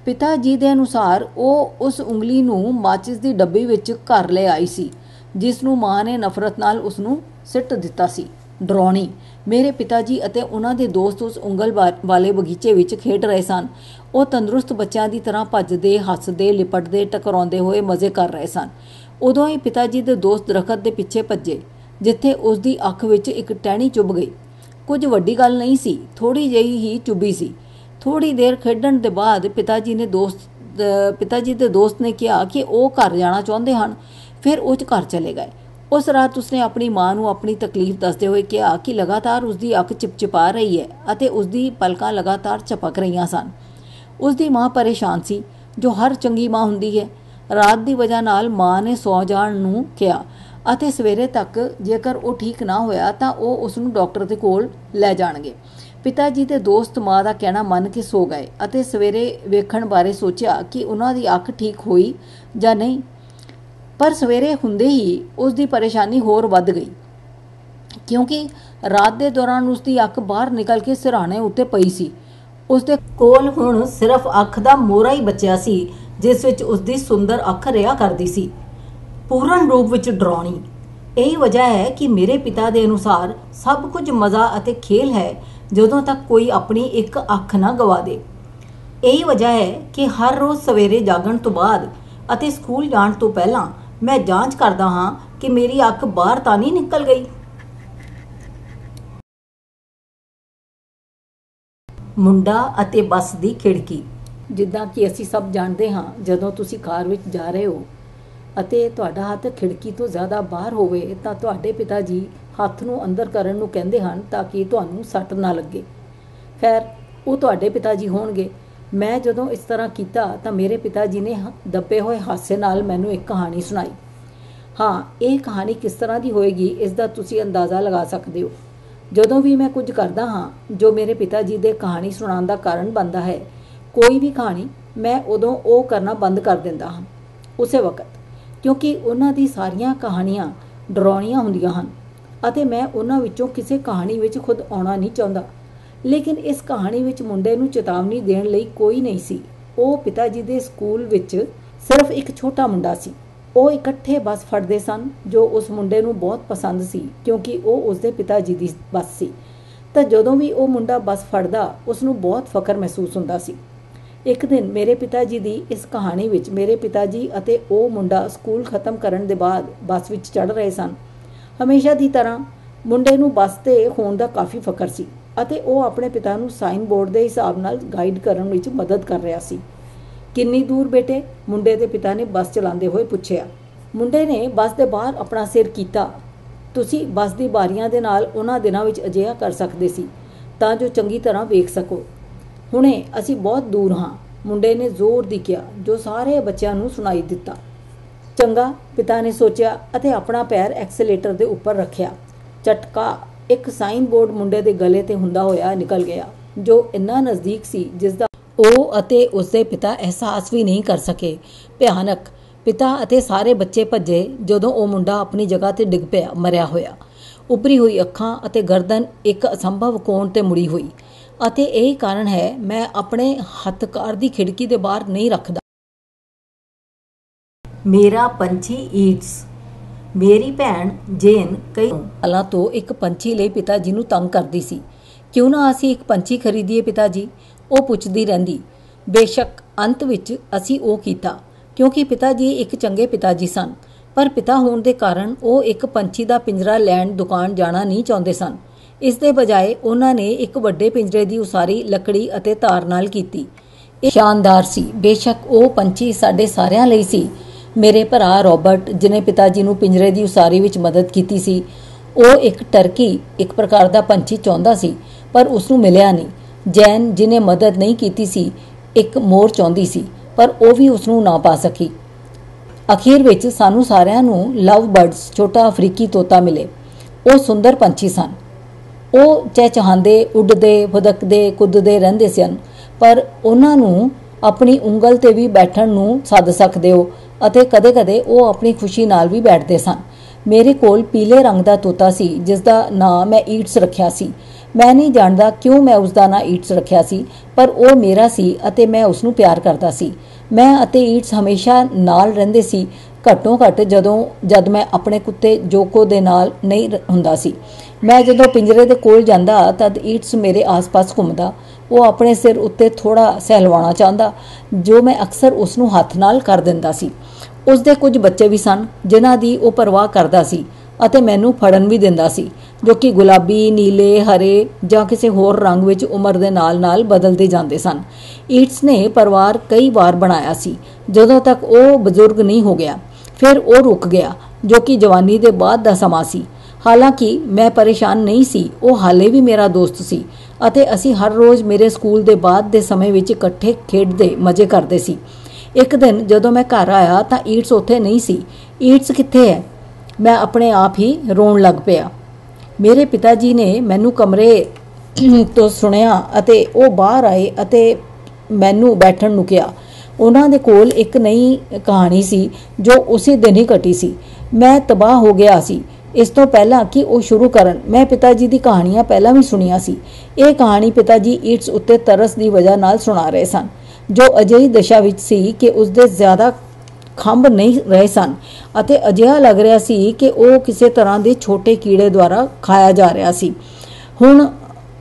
ਪਿਤਾ ਜੀ ਦੇ ਅਨੁਸਾਰ ਉਹ ਉਸ ਉਂਗਲੀ ਨੂੰ ਮਾਚਿਸ ਦੀ ਡੱਬੀ ਵਿੱਚ ਘਰ ਲੈ ਆਈ ਸੀ, ਜਿਸ ਨੂੰ ਮਾਂ ਨੇ ਨਫ਼ਰਤ ਨਾਲ ਉਸ ਨੂੰ ਸਿੱਟ ਦਿੱਤਾ ਸੀ। ਡਰਾਉਣੀ। ਮੇਰੇ ਪਿਤਾ ਜੀ ਅਤੇ ਉਹਨਾਂ ਦੇ ਦੋਸਤ ਉਸ ਉਂਗਲ ਵਾਲੇ ਬਗੀਚੇ ਵਿੱਚ ਖੇਡ ਰਹੇ ਸਨ। ਉਹ ਤੰਦਰੁਸਤ ਬੱਚਿਆਂ ਦੀ ਤਰ੍ਹਾਂ ਭੱਜਦੇ, ਹੱਸਦੇ, ਲਿਪਟਦੇ, ਟਕਰਾਉਂਦੇ ਹੋਏ ਮਜ਼ੇ ਕਰ ਰਹੇ ਸਨ। ਉਦੋਂ ਹੀ ਪਿਤਾ ਜੀ ਦੇ ਦੋਸਤ ਦਰਖਤ ਦੇ ਪਿੱਛੇ ਭੱਜੇ, ਜਿੱਥੇ ਉਸ ਦੀ ਅੱਖ ਵਿੱਚ ਇੱਕ ਟਹਿਣੀ ਚੁੱਭ ਗਈ। ਕੁਝ ਵੱਡੀ ਗੱਲ ਨਹੀਂ ਸੀ, ਥੋੜ੍ਹੀ ਜਿਹੀ ਹੀ ਚੁੱਭੀ ਸੀ। ਥੋੜ੍ਹੀ ਦੇਰ ਖੇਡਣ ਦੇ ਬਾਅਦ ਪਿਤਾ ਜੀ ਦੇ ਦੋਸਤ ਨੇ ਕਿਹਾ ਕਿ ਉਹ ਘਰ ਜਾਣਾ ਚਾਹੁੰਦੇ ਹਨ। ਫਿਰ ਉਹ ਘਰ ਚਲੇ ਗਏ। ਉਸ ਰਾਤ ਉਸਨੇ ਆਪਣੀ ਮਾਂ ਨੂੰ ਆਪਣੀ ਤਕਲੀਫ ਦੱਸਦੇ ਹੋਏ ਕਿਹਾ ਕਿ ਲਗਾਤਾਰ ਉਸਦੀ ਅੱਖ ਚਿਪਚਿਪਾ ਰਹੀ ਹੈ ਅਤੇ ਉਸਦੀ ਪਲਕਾਂ ਲਗਾਤਾਰ ਝਪਕ ਰਹੀਆਂ ਸਨ। ਉਸਦੀ ਮਾਂ ਪਰੇਸ਼ਾਨ ਸੀ, ਜੋ ਹਰ ਚੰਗੀ ਮਾਂ ਹੁੰਦੀ ਹੈ। ਰਾਤ ਦੀ ਵਜ੍ਹਾ ਨਾਲ ਮਾਂ ਨੇ ਸੌ ਜਾਣ ਨੂੰ ਕਿਹਾ ਅਤੇ ਸਵੇਰੇ ਤੱਕ ਜੇਕਰ ਉਹ ਠੀਕ ਨਾ ਹੋਇਆ ਤਾਂ ਉਹ ਉਸ ਨੂੰ ਡਾਕਟਰ ਦੇ ਕੋਲ ਲੈ ਜਾਣਗੇ। ਪਿਤਾ ਜੀ ਦੇ ਦੋਸਤ ਮਾਂ ਦਾ ਕਹਿਣਾ ਮੰਨ ਕੇ ਸੋ ਗਏ ਅਤੇ ਸਵੇਰੇ ਵੇਖਣ ਬਾਰੇ ਸੋਚਿਆ ਕਿ ਉਹਨਾਂ ਦੀ ਅੱਖ ਠੀਕ ਹੋਈ ਜਾਂ ਨਹੀਂ। ਪਰ ਸਵੇਰੇ ਹੁੰਦੇ ਹੀ ਉਸ ਦੀ ਪਰੇਸ਼ਾਨੀ ਹੋਰ ਵੱਧ ਗਈ, ਕਿਉਂਕਿ ਰਾਤ ਦੇ ਦੌਰਾਨ ਉਸ ਦੀ ਅੱਖ ਬਾਹਰ ਨਿਕਲ ਕੇ ਸਿਰਹਾਣੇ ਉੱਤੇ ਪਈ ਸੀ। ਉਸ ਦੇ ਕੋਲ ਹੁਣ ਸਿਰਫ ਅੱਖ ਦਾ ਮੋਹਰਾ ਹੀ ਬਚਿਆ ਸੀ, ਜਿਸ ਵਿੱਚ ਉਸ ਦੀ ਸੁੰਦਰ ਅੱਖ ਰਿਹਾ ਕਰਦੀ ਸੀ, ਪੂਰਨ ਰੂਪ ਵਿੱਚ ਡਰਾਉਣੀ। ਇਹੀ ਵਜ੍ਹਾ ਹੈ ਕਿ ਮੇਰੇ ਪਿਤਾ ਦੇ ਅਨੁਸਾਰ ਸਭ ਕੁਝ ਮਜ਼ਾ ਅਤੇ ਖੇਲ ਹੈ ਜਦੋਂ ਤੱਕ ਕੋਈ ਆਪਣੀ ਇੱਕ ਅੱਖ ਨਾ ਗਵਾ ਦੇ। ਇਹੀ ਵਜ੍ਹਾ ਹੈ ਕਿ ਹਰ ਰੋਜ਼ ਸਵੇਰੇ ਜਾਗਣ ਤੋਂ ਬਾਅਦ ਅਤੇ ਸਕੂਲ ਜਾਣ ਤੋਂ ਪਹਿਲਾਂ ਮੈਂ ਜਾਂਚ ਕਰਦਾ ਹਾਂ ਕਿ ਮੇਰੀ ਅੱਖ ਬਾਹਰ ਤਾਂ ਨਹੀਂ ਨਿਕਲ ਗਈ। ਮੁੰਡਾ ਅਤੇ ਬੱਸ ਦੀ ਖਿੜਕੀ। ਜਿੱਦਾਂ ਕਿ ਅਸੀਂ ਸਭ ਜਾਣਦੇ ਹਾਂ, ਜਦੋਂ ਤੁਸੀਂ ਕਾਰ ਵਿੱਚ ਜਾ ਰਹੇ ਹੋ ਅਤੇ ਤੁਹਾਡਾ ਹੱਥ ਖਿੜਕੀ ਤੋਂ ਜ਼ਿਆਦਾ ਬਾਹਰ ਹੋਵੇ ਤਾਂ ਤੁਹਾਡੇ ਪਿਤਾ ਜੀ ਹੱਥ ਨੂੰ ਅੰਦਰ ਕਰਨ ਨੂੰ ਕਹਿੰਦੇ ਹਨ ਤਾਂ ਕਿ ਤੁਹਾਨੂੰ ਸੱਟ ਨਾ ਲੱਗੇ। ਖੈਰ, ਉਹ ਤੁਹਾਡੇ ਪਿਤਾ ਜੀ ਹੋਣਗੇ। ਮੈਂ ਜਦੋਂ ਇਸ ਤਰ੍ਹਾਂ ਕੀਤਾ ਤਾਂ ਮੇਰੇ ਪਿਤਾ ਜੀ ਨੇ ਦੱਬੇ ਹੋਏ ਹਾਸੇ ਨਾਲ ਮੈਨੂੰ ਇੱਕ ਕਹਾਣੀ ਸੁਣਾਈ। ਹਾਂ, ਇਹ ਕਹਾਣੀ ਕਿਸ ਤਰ੍ਹਾਂ ਦੀ ਹੋਏਗੀ ਇਸ ਦਾ ਤੁਸੀਂ ਅੰਦਾਜ਼ਾ ਲਗਾ ਸਕਦੇ ਹੋ। ਜਦੋਂ ਵੀ ਮੈਂ ਕੁਝ ਕਰਦਾ ਹਾਂ ਜੋ ਮੇਰੇ ਪਿਤਾ ਜੀ ਦੇ ਕਹਾਣੀ ਸੁਣਾਉਣ ਦਾ ਕਾਰਨ ਬਣਦਾ ਹੈ, ਕੋਈ ਵੀ ਕਹਾਣੀ, ਮੈਂ ਉਦੋਂ ਉਹ ਕਰਨਾ ਬੰਦ ਕਰ ਦਿੰਦਾ ਹਾਂ ਉਸੇ ਵਕਤ, ਕਿਉਂਕਿ ਉਹਨਾਂ ਦੀ ਸਾਰੀਆਂ ਕਹਾਣੀਆਂ ਡਰਾਉਣੀਆਂ ਹੁੰਦੀਆਂ ਹਨ ਅਤੇ ਮੈਂ ਉਹਨਾਂ ਵਿੱਚੋਂ ਕਿਸੇ ਕਹਾਣੀ ਵਿੱਚ ਖੁਦ ਆਉਣਾ ਨਹੀਂ ਚਾਹੁੰਦਾ। ਲੇਕਿਨ ਇਸ ਕਹਾਣੀ ਵਿੱਚ ਮੁੰਡੇ ਨੂੰ ਚੇਤਾਵਨੀ ਦੇਣ ਲਈ ਕੋਈ ਨਹੀਂ ਸੀ। ਉਹ ਪਿਤਾ ਜੀ ਦੇ ਸਕੂਲ ਵਿੱਚ ਸਿਰਫ ਇੱਕ ਛੋਟਾ ਮੁੰਡਾ ਸੀ। ਉਹ ਇਕੱਠੇ ਬੱਸ ਫੜਦੇ ਸਨ ਜੋ ਉਸ ਮੁੰਡੇ ਨੂੰ ਬਹੁਤ ਪਸੰਦ ਸੀ, ਕਿਉਂਕਿ ਉਹ ਉਸਦੇ ਪਿਤਾ ਜੀ ਦੀ ਬੱਸ ਸੀ। ਤਾਂ ਜਦੋਂ ਵੀ ਉਹ ਮੁੰਡਾ ਬੱਸ ਫੜਦਾ ਉਸ ਨੂੰ ਬਹੁਤ ਫਖਰ ਮਹਿਸੂਸ ਹੁੰਦਾ ਸੀ। ਇੱਕ ਦਿਨ ਮੇਰੇ ਪਿਤਾ ਜੀ ਦੀ ਇਸ ਕਹਾਣੀ ਵਿੱਚ ਮੇਰੇ ਪਿਤਾ ਜੀ ਅਤੇ ਉਹ ਮੁੰਡਾ ਸਕੂਲ ਖਤਮ ਕਰਨ ਦੇ ਬਾਅਦ ਬੱਸ ਵਿੱਚ ਚੜ੍ਹ ਰਹੇ ਸਨ। ਹਮੇਸ਼ਾ ਦੀ ਤਰ੍ਹਾਂ ਮੁੰਡੇ ਨੂੰ ਬੱਸ ਤੇ ਹੋਣ ਦਾ ਕਾਫੀ ਫਖਰ ਸੀ ਅਤੇ ਉਹ ਆਪਣੇ ਪਿਤਾ ਨੂੰ ਸਾਈਨ ਬੋਰਡ ਦੇ ਹਿਸਾਬ ਨਾਲ ਗਾਈਡ ਕਰਨ ਵਿੱਚ ਮਦਦ ਕਰ ਰਿਹਾ ਸੀ। ਕਿੰਨੀ ਦੂਰ ਬੇਟੇ? ਮੁੰਡੇ ਦੇ ਪਿਤਾ ਨੇ ਬੱਸ ਚਲਾਉਂਦੇ ਹੋਏ ਪੁੱਛਿਆ। ਮੁੰਡੇ ਨੇ ਬੱਸ ਦੇ ਬਾਹਰ ਆਪਣਾ ਸਿਰ ਕੀਤਾ। ਤੁਸੀਂ ਬੱਸ ਦੀ ਬਾਰੀਆਂ ਦੇ ਨਾਲ ਉਹਨਾਂ ਦਿਨਾਂ ਵਿੱਚ ਅਜਿਹਾ ਕਰ ਸਕਦੇ ਸੀ ਤਾਂ ਜੋ ਚੰਗੀ ਤਰ੍ਹਾਂ ਵੇਖ ਸਕੋ। ਹੁਣੇ ਅਸੀਂ ਬਹੁਤ ਦੂਰ ਹਾਂ, ਮੁੰਡੇ ਨੇ ਜ਼ੋਰ ਦੀ ਕਿਹਾ, ਜੋ ਸਾਰੇ ਬੱਚਿਆਂ ਨੂੰ ਸੁਣਾਈ ਦਿੱਤਾ। ਚੰਗਾ, ਪਿਤਾ ਨੇ ਸੋਚਿਆ ਅਤੇ ਆਪਣਾ ਪੈਰ ਐਕਸਲੇਟਰ ਦੇ ਉੱਪਰ ਰੱਖਿਆ। ਝਟਕਾ! ਇੱਕ ਸਾਈਨ ਬੋਰਡ ਮੁੰਡੇ ਦੇ ਗਲੇ ਤੇ ਹੁੰਦਾ ਹੋਇਆ ਨਿਕਲ ਗਿਆ, ਜੋ ਇੰਨਾ ਨਜ਼ਦੀਕ ਸੀ ਜਿਸ ਦਾ ਉਹ ਅਤੇ ਉਸਦੇ ਪਿਤਾ ਅਹਿਸਾਸ ਵੀ ਨਹੀਂ ਕਰ ਸਕੇ। ਭਿਆਨਕ! ਪਿਤਾ ਅਤੇ ਸਾਰੇ ਬੱਚੇ ਭੱਜੇ ਜਦੋਂ ਉਹ ਮੁੰਡਾ ਆਪਣੀ ਜਗ੍ਹਾ ਤੇ ਡਿੱਗ ਪਿਆ, ਮਰਿਆ ਹੋਇਆ। ਉੱਭਰੀ ਹੋਈ ਅੱਖਾਂ ਅਤੇ ਗਰਦਨ ਇੱਕ ਅਸੰਭਵ ਕੋਣ ਤੇ ਮੁੜੀ ਹੋਈ। ਅਤੇ ਇਹੀ ਕਾਰਨ ਹੈ ਮੈਂ ਆਪਣੇ ਹੱਥ ਕਾਰ ਦੀ ਖਿੜਕੀ ਦੇ ਬਾਹਰ ਨਹੀਂ ਰੱਖਦਾ। ਮੇਰਾ ਪੰਛੀ ਈਟਸ। ਮੇਰੀ ਭੈਣ ਜੇਨ ਕਈ ਸਾਲਾਂ ਤੋਂ ਇੱਕ ਪੰਛੀ ਲਈ ਪਿਤਾ ਜੀ ਨੂੰ ਤੰਗ ਕਰਦੀ ਸੀ। ਕਿਉਂ ਨਾ ਅਸੀਂ ਇੱਕ ਪੰਛੀ ਖਰੀਦੀਏ ਪਿਤਾ ਜੀ? ਉਹ ਪੁੱਛਦੀ ਰਹਿੰਦੀ। ਬੇਸ਼ੱਕ ਅੰਤ ਵਿੱਚ ਅਸੀਂ ਉਹ ਕੀਤਾ, ਕਿਉਂਕਿ ਪਿਤਾ ਜੀ ਇੱਕ ਚੰਗੇ ਪਿਤਾ ਜੀ ਸਨ। ਪਰ ਪਿਤਾ ਹੋਣ ਦੇ ਕਾਰਨ ਉਹ ਇੱਕ ਪੰਛੀ ਦਾ ਪਿੰਜਰਾ ਲੈਣ ਦੁਕਾਨ ਜਾਣਾ ਨਹੀਂ ਚਾਹੁੰਦੇ ਸਨ। ਇਸ ਦੇ ਬਜਾਏ ਉਹਨਾਂ ਨੇ ਇੱਕ ਵੱਡੇ ਪਿੰਜਰੇ ਦੀ ਉਸਾਰੀ ਲੱਕੜੀ ਅਤੇ ਤਾਰ ਨਾਲ ਕੀਤੀ। ਇਹ ਸ਼ਾਨਦਾਰ ਸੀ। ਬੇਸ਼ੱਕ ਉਹ ਪੰਛੀ ਸਾਡੇ ਸਾਰਿਆਂ ਲਈ ਸੀ। ਮੇਰੇ ਭਰਾ ਰੌਬਰਟ, ਜਿਨੇ ਪਿਤਾ ਜੀ ਨੂੰ ਪਿੰਜਰੇ ਦੀ ਉਸਾਰੀ ਵਿੱਚ ਮਦਦ ਕੀਤੀ ਸੀ, ਉਹ ਇੱਕ ਟਰਕੀ, ਇੱਕ ਪ੍ਰਕਾਰ ਦਾ ਪੰਛੀ ਚਾਹੁੰਦਾ ਸੀ, ਪਰ ਉਸ ਨੂੰ ਮਿਲਿਆ ਨਹੀਂ। ਜੈਨ, ਜਿਨੇ ਮਦਦ ਨਹੀਂ ਕੀਤੀ ਸੀ, ਇੱਕ ਮੋਰ ਚਾਹੁੰਦੀ ਸੀ, ਪਰ ਉਹ ਵੀ ਉਸ ਨੂੰ ਨਾ ਪਾ ਸਕੀ। ਅਖੀਰ ਵਿੱਚ ਸਾਨੂੰ ਸਾਰਿਆਂ ਨੂੰ ਲਵ ਬਰਡਸ, ਛੋਟਾ ਅਫਰੀਕੀ ਤੋਤਾ ਮਿਲੇ। ਉਹ ਸੁੰਦਰ ਪੰਛੀ ਸਨ। ਉਹ ਚਹਿਚਹਾਉਂਦੇ, ਉੱਡਦੇ, ਫੁਦਕਦੇ, ਕੁੱਦਦੇ ਰਹਿੰਦੇ ਸਨ, ਪਰ ਉਹਨਾਂ ਨੂੰ ਆਪਣੀ ਉਂਗਲ ਤੇ ਵੀ ਬੈਠਣ ਨੂੰ ਸੱਦ ਸਕਦੇ ਹੋ ਅਤੇ ਕਦੇ-ਕਦੇ ਉਹ ਆਪਣੀ ਖੁਸ਼ੀ ਨਾਲ ਵੀ ਬੈਠਦੇ ਸਨ। ਮੇਰੇ ਕੋਲ ਪੀਲੇ ਰੰਗ ਦਾ ਤੋਤਾ ਸੀ ਜਿਸ ਦਾ ਨਾਂ ਮੈਂ ਈਟਸ ਰੱਖਿਆ ਸੀ। ਮੈਂ ਨਹੀਂ ਜਾਣਦਾ ਕਿਉਂ ਮੈਂ ਉਸ ਦਾ ਨਾਂ ਈਟਸ ਰੱਖਿਆ ਸੀ, ਪਰ ਉਹ ਮੇਰਾ ਸੀ ਅਤੇ ਮੈਂ ਉਸ ਨੂੰ ਪਿਆਰ ਕਰਦਾ ਸੀ। ਮੈਂ ਅਤੇ ਈਟਸ ਹਮੇਸ਼ਾ ਨਾਲ ਰਹਿੰਦੇ ਸੀ, ਘੱਟੋ ਘੱਟ ਜਦ ਮੈਂ ਆਪਣੇ ਕੁੱਤੇ ਜੋਕੋ ਦੇ ਨਾਲ ਨਹੀਂ ਹੁੰਦਾ ਸੀ। ਮੈਂ ਜਦੋਂ ਪਿੰਜਰੇ ਦੇ ਕੋਲ ਜਾਂਦਾ ਤਦ ਈਟਸ ਮੇਰੇ ਆਸ-ਪਾਸ ਘੁੰਮਦਾ। ਉਹ ਆਪਣੇ ਸਿਰ ਉੱਤੇ ਥੋੜਾ ਸਹਿਲਵਾਉਣਾ ਚਾਹੁੰਦਾ, ਜੋ ਮੈਂ ਅਕਸਰ ਉਸ ਨੂੰ ਹੱਥ ਨਾਲ ਕਰ ਦਿੰਦਾ ਸੀ। ਉਸ ਦੇ ਕੁਝ ਬੱਚੇ ਵੀ ਸਨ ਜਿਨ੍ਹਾਂ ਦੀ ਉਹ ਪਰਵਾਹ ਕਰਦਾ ਸੀ ਅਤੇ ਮੈਨੂੰ ਫੜਨ ਵੀ ਦਿੰਦਾ ਸੀ, ਜੋ ਕਿ ਗੁਲਾਬੀ, ਨੀਲੇ, ਹਰੇ ਜਾਂ ਕਿਸੇ ਹੋਰ ਰੰਗ ਵਿੱਚ ਉਮਰ ਦੇ ਨਾਲ-ਨਾਲ ਬਦਲਦੇ ਜਾਂਦੇ ਸਨ। ਈਟਸ ਨੇ ਪਰਿਵਾਰ ਕਈ ਵਾਰ ਬਣਾਇਆ ਸੀ ਜਦੋਂ ਤੱਕ ਉਹ ਬਜ਼ੁਰਗ ਨਹੀਂ ਹੋ ਗਿਆ। ਫਿਰ ਉਹ ਰੁਕ ਗਿਆ, ਜੋ ਕਿ ਜਵਾਨੀ ਦੇ ਬਾਅਦ ਦਾ ਸਮਾਂ ਸੀ। ਹਾਲਾਂਕਿ ਮੈਂ ਪਰੇਸ਼ਾਨ ਨਹੀਂ ਸੀ, ਉਹ ਹਾਲੇ ਵੀ ਮੇਰਾ ਦੋਸਤ ਸੀ ਅਤੇ ਅਸੀਂ ਹਰ ਰੋਜ਼ ਮੇਰੇ ਸਕੂਲ ਦੇ ਬਾਅਦ ਦੇ ਸਮੇਂ ਵਿੱਚ ਇਕੱਠੇ ਖੇਡਦੇ ਮਜ਼ੇ ਕਰਦੇ ਸੀ। ਇੱਕ ਦਿਨ ਜਦੋਂ ਮੈਂ ਘਰ ਆਇਆ ਤਾਂ ਈਟਸ ਉੱਥੇ ਨਹੀਂ ਸੀ। ਈਟਸ ਕਿੱਥੇ ਹੈ? ਮੈਂ ਆਪਣੇ ਆਪ ਹੀ ਰੋਣ ਲੱਗ ਪਿਆ। ਮੇਰੇ ਪਿਤਾ ਜੀ ਨੇ ਮੈਨੂੰ ਕਮਰੇ ਤੋਂ ਸੁਣਿਆ ਅਤੇ ਉਹ ਬਾਹਰ ਆਏ ਅਤੇ ਮੈਨੂੰ ਬੈਠਣ ਨੂੰ ਕਿਹਾ। ਉਹਨਾਂ ਦੇ ਕੋਲ ਇੱਕ ਨਈ ਕਹਾਣੀ ਸੀ ਜੋ ਉਸੇ ਦਿਨ ਹੀ ਘਟੀ ਸੀ। ਮੈਂ ਤਬਾਹ ਹੋ ਗਿਆ ਸੀ। ਇਸ ਤੋਂ ਪਹਿਲਾਂ ਕਿ ਉਹ ਸ਼ੁਰੂ ਕਰਨ, ਮੈਂ ਪਿਤਾ ਜੀ ਦੀ ਕਹਾਣੀਆਂ ਪਹਿਲਾਂ ਵੀ ਸੁਣੀਆਂ ਸੀ। ਇਹ ਕਹਾਣੀ ਪਿਤਾ ਜੀ ਈਟਸ ਉੱਤੇ ਤਰਸ ਦੀ ਵਜ੍ਹਾ ਨਾਲ ਸੁਣਾ ਰਹੇ ਸਨ, ਜੋ ਅਜਿਹੀ ਦਸ਼ਾ ਵਿੱਚ ਸੀ ਕਿ ਉਸਦੇ ਜ਼ਿਆਦਾ ਖੰਭ ਨਹੀਂ ਰਹੇ ਸਨ ਅਤੇ ਅਜਿਹਾ ਲੱਗ ਰਿਹਾ ਸੀ ਕਿ ਉਹ ਕਿਸੇ ਤਰ੍ਹਾਂ ਦੇ ਛੋਟੇ ਕੀੜੇ ਦੁਆਰਾ ਖਾਇਆ ਜਾ ਰਿਹਾ ਸੀ। ਹੁਣ